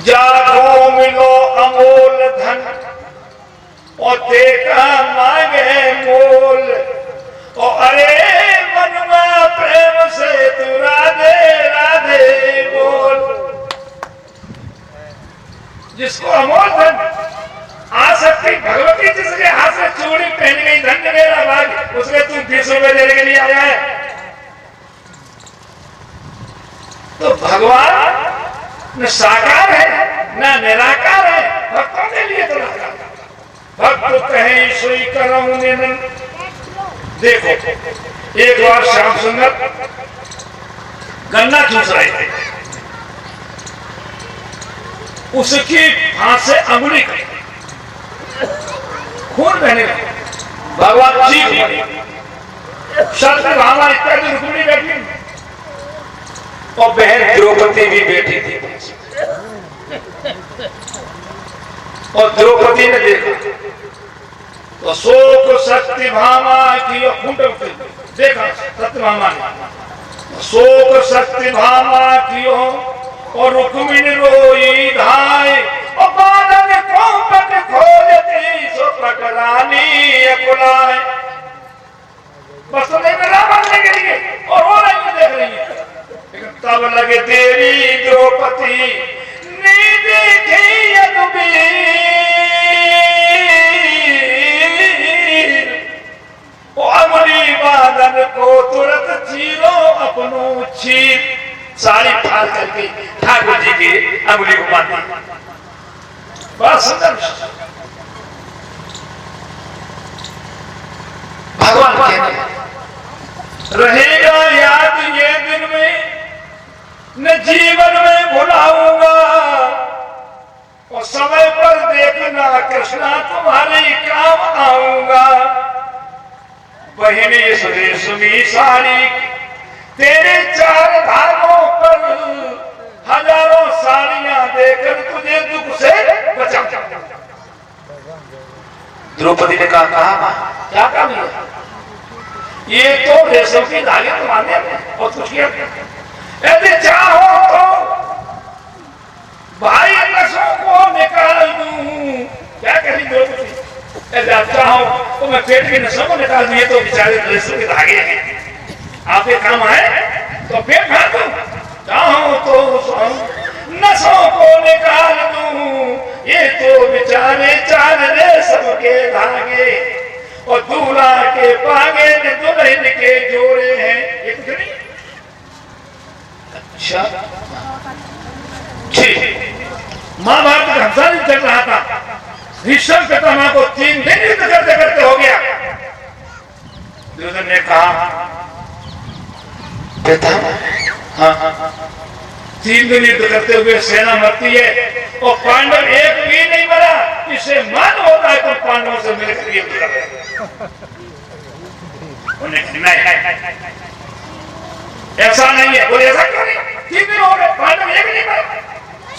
जागो मिलो अमोल धन और देखा मांगे मोल, और अरे मनवा प्रेम से तू राधे राधे बोल। जिसको अमोल धन आसक्ति भगवती, जिसके हाथ से चूड़ी पहन गई, धन्य मेरा भाग, उसके तू 20 रुपए देने के लिए आया है। तो भगवान न साकार है न निराकार है, भक्तों के लिए तो भक्त कहे सोई करूं निरन। देखो एक बार श्याम सुंदर गन्ना चूस रहे थे, उसकी हाथ से अंगुली कटी, खून बहने लगा। भगवान चीख शस्त्र भावना इत्यादि रुक्मिणी बैठी और बहन द्रौपदी भी बैठी थी, और द्रौपदी ने देखा तो शोक शक्ति भामा की देखा, सत्यभामा ने शोक शक्ति भामा की और रुक्मिणी रोई धाय, और बादल को पट खोलती सो पटरानी अकुलाए। बस तो नहीं मिला बनने के लिए, और वो नहीं देख रही है। तब लगे तेरी द्रौपदी नी देखी अपनों छीन साड़ी फाड़ करके ठाकुर जी की अंगुली को बांधी। बड़ा सुंदर भगवान कहते रहेगा याद ये दिन में न जीवन में भुलाऊंगा और समय पर देखना कृष्णा तुम्हारे काम आऊंगा। बहिनी इस रेशमी साड़ी तेरे 4 धागों पर हजारों साड़ियां देकर तुझे दुख से बचा। द्रौपदी ने कहा क्या काम है? ये तो रेशम की धागे तुम्हारे और कुछ किया। यदि चाहो तो भाई नसों को निकाल दूं। क्या कही द्रौपदी? यदि चाहो तो मैं पेट की नसों को निकाल दूं। ये तो बेचारे रेशम के धागे हैं, आपके काम आए तो पेट फाड़ दूं। चाहो तो नसों को निकाल दूं। ये तो बेचारे 4 रेशम के धागे और दूल्हा के पागे दुल्हन के जोड़े हैं। ये कुछ नहीं। अच्छा ठीक। महाभारत का घमसान चल रहा था। भीष्म पितामह को 3 दिन युद्ध करते करते हो गया। दुर्योधन ने कहा पितामह हाँ 3 दिन युद्ध करते हुए सेना मरती है और पांडव एक भी नहीं मरा। इसे मान होता है तो पांडवों से मिलकर युद्ध कर रहे। ऐसा नहीं है। बोले ऐसा क्यों नहीं? 3 दिन हो गए पांडव एक नहीं मरा,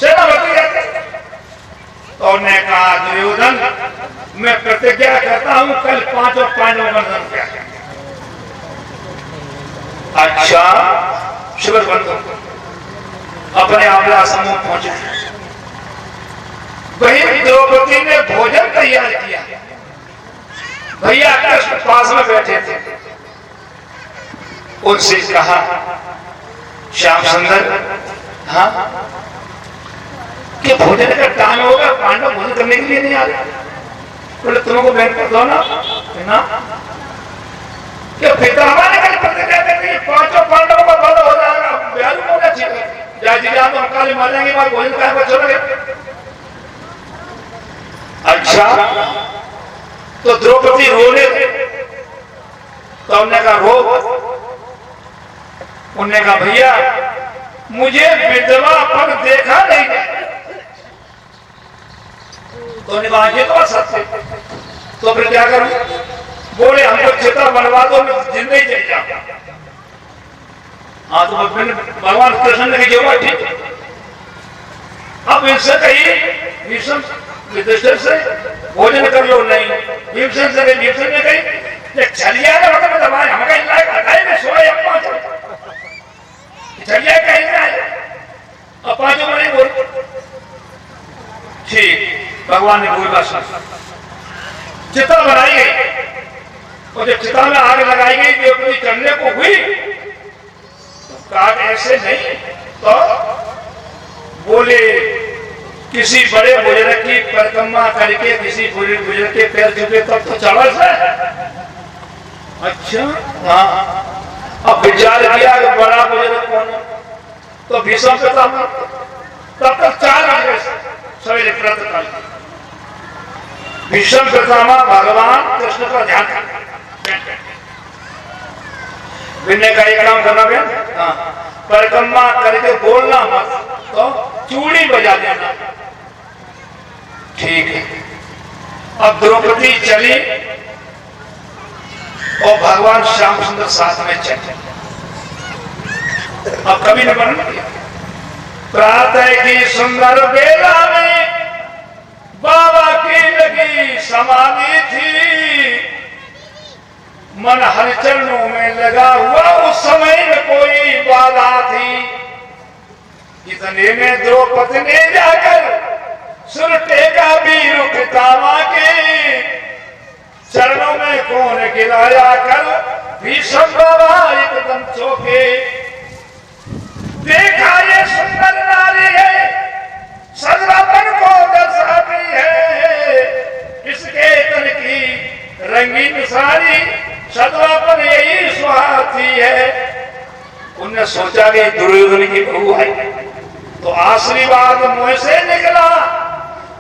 सेना मरती जाती। तो उन्होंने कहा दुर्योधन मैं प्रतिज्ञा करता हूं कल 5 पांडवों का निधन किया। अच्छा शिविर बंधु अपने आमला समूह पहुंचे। वही द्रौपदी ने भोजन तैयार किया। भैया कृष्ण पास में बैठे थे। उनसे कहा श्याम सुंदर हाँ कि भोजन का टाइम होगा, पांडव भोजन करने के लिए नहीं आ रहे। बोले तुमको बैठ कर दो ना कि पितामह ने कल प्रतिज्ञा कर दी 5 पांडवों का वध हो जाएगा। ब्याज होना चाहिए तो हम काले मारेंगे बाद भोजन का बच्चों लगे। अच्छा तो द्रौपदी रोने थे। तो उन्होंने कहा रो। उन्होंने कहा भैया मुझे विधवा पर देखा नहीं गया। तो उन्होंने कहा ये तो सत्य। तो फिर क्या करूं? बोले हमको चिता बनवा दो मैं जिंदगी चल जाऊं। हाँ तो भगवान कृष्ण ने जो बात ठीक। अब इनसे कही भीष्म युधिष्ठिर से भोजन कर लो। नहीं भीष्म से भीष्म ने कही चलिया ना मतलब दबाए हम कहीं लायक हटाए में सोए अब 5 चलिया कहीं ना अब 5 नहीं बोल। ठीक भगवान ने बोला चिता बनाई गई और जब चिता में आग लगाई गई द्रौपदी चढ़ने को हुई तो कहा ऐसे नहीं। तो बोले किसी बड़े बुजुर्ग की परिक्रमा करके किसी बुजुर्ग के पैर छूटे तब तो चढ़ा है। अच्छा हाँ अब विचार किया कि बड़ा बुजुर्ग कौन है? तो भीष्म पितामह। तब तक 4 बजे सवेरे प्रातःकाल भीष्म पितामह भगवान कृष्ण का ध्यान बिन्ने का एक काम करना भैया परिक्रमा करके बोलना मत तो चूड़ी बजा देना। ठीक है। अब द्रौपदी चली और भगवान श्याम सुंदर साथ में चले। अब कभी न बन प्रातः की सुंदर बेला में बाबा की लगी समाधि थी। मन हर चरणों में लगा हुआ उस समय में कोई बाधा थी। इतने में द्रौपदी ने जाकर सुर टेका वीर पितामह के चरणों में कौन गिराया कर भीष्म बाबा एकदम चौके। देखा ये सुंदर नारी है सजरापन को दर्शाती है। इसके तन की रंगीन साड़ी सदवापन यही सुहाती है। उन के दुर्योधन की बहू आई तो आशीर्वाद मुंह से निकला,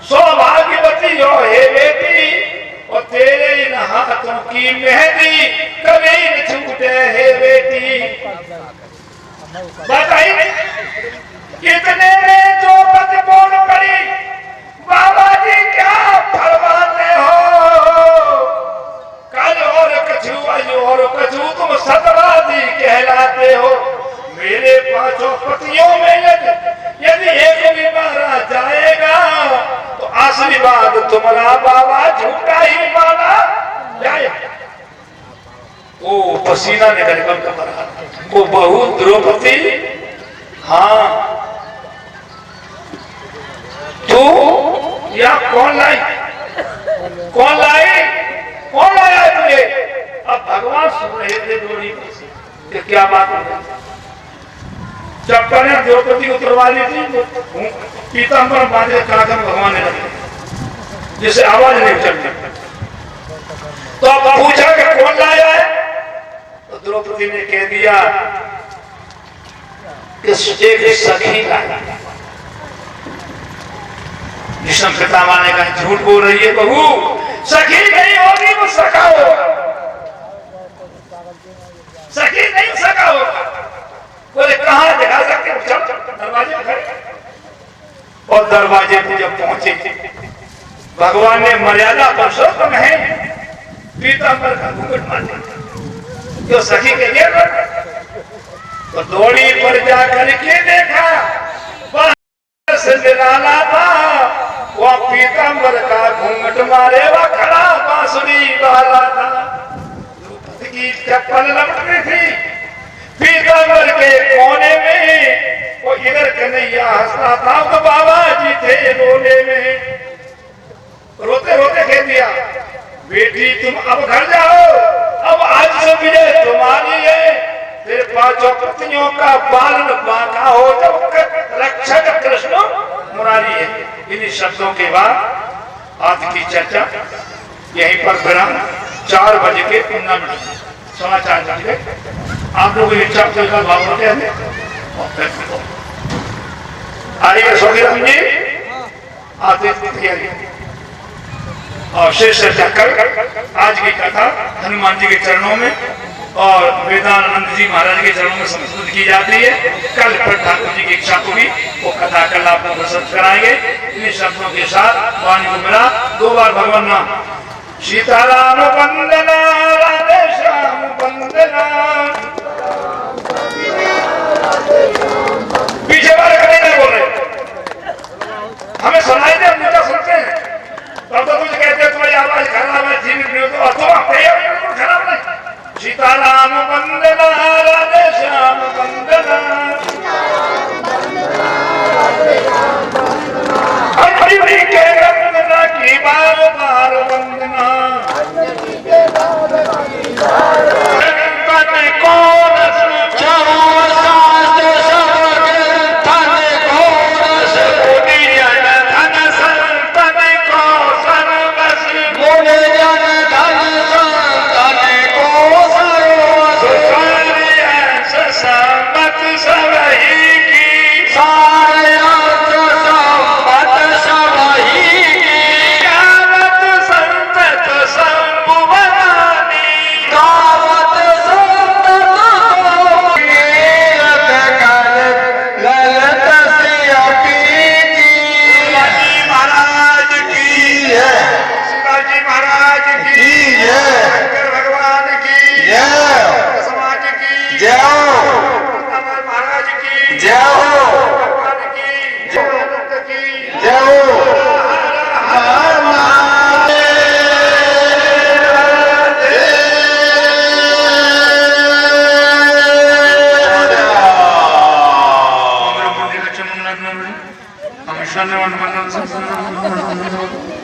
सौभाग्यवती हो हे बेटी, और तेरे इन हाथों की मेहंदी कभी न छूटे हे बेटी। बताइए कितने में जो प्रतिपूर्ण करी, बाबा जी क्या फरमाते हो, कल और कछु आज और कछु तुम सतरादी कहलाते हो। मेरे पांचों पतियों में यदि एक भी मारा जाएगा तो आशीर्वाद तुम्हारा बाबा झूठा ही माना जाएगा। ओ पसीना निकल कर वो बहू द्रौपदी, हाँ तू या कौन लाई, कौन लाई, कौन लाया तुझे? अब भगवान सुन रहे थे डोरी कि क्या बात है। जब ने द्रौपदी को तुरवा ली थी, पीताम्बर बांधे कागम भगवान ने रखे जिसे आवाज नहीं चलती। तो अब पूछा कि कौन लाया है, तो द्रौपदी ने कह दिया कि एक सखी लाया। भीष्म पितामह ने कहा झूठ बोल रही है बहू, सखी नहीं होगी वो सखा होगा, सखी नहीं सखा होगा। बोले कहां दिखा सकते हो, चल दरवाजे पे खड़े। और दरवाजे पे जब पहुंचे भगवान ने मर्यादा पुरुषोत्तम है पीताम्बर का घूंघट मार दिया जो सखी के लिए तो दौड़ी पर जाकर के देखा से निराला था, वह पीताम्बर का घूंघट मारे वह खड़ा बांसुरी वाला था। द्रौपदी की चप्पल लपट रही थी पीताम्बर के कोने में, वो इधर कन्हैया हंसता था तो बाबा जी थे रोने में। रोते रोते कह दिया बेटी तुम अब घर जाओ, अब आज से विजय तुम्हारी है, तेरे पांचों पत्नियों का पालन बांका हो जब रक्षक कृष्ण मुरारी है। इन्हीं शब्दों के बाद आज की चर्चा यहीं पर विराम। 4 बजे के 15 मिनट, 4:15 बजे आप लोगों की इच्छा का भाव होते हैं। आइए सोनीराम जी आते तैयारी और शेष चर्चा कर आज की कथा हनुमान जी के चरणों में और वेदानंद जी महाराज के चरणों में संस्कृत की जाती है। कल पर ठाकुर जी की इच्छा होगी वो कथा कल आपको प्रस्तुत कराएंगे। इन शब्दों के साथ वाणी को मिला 2 बार भगवान नाम सीताराम वंदना राधे श्याम वंदना। पीछे वाले कभी नहीं बोल रहे, हमें सुनाई दे, हम नीचा सुनते हैं। तब तो मुझे कहते तुम्हारी आवाज खराब है, तो तुम खराब नहीं। सीताराम वंदना राधे श्याम वंदना। हरि हरि के वंदना की बार बार वंदना। I'm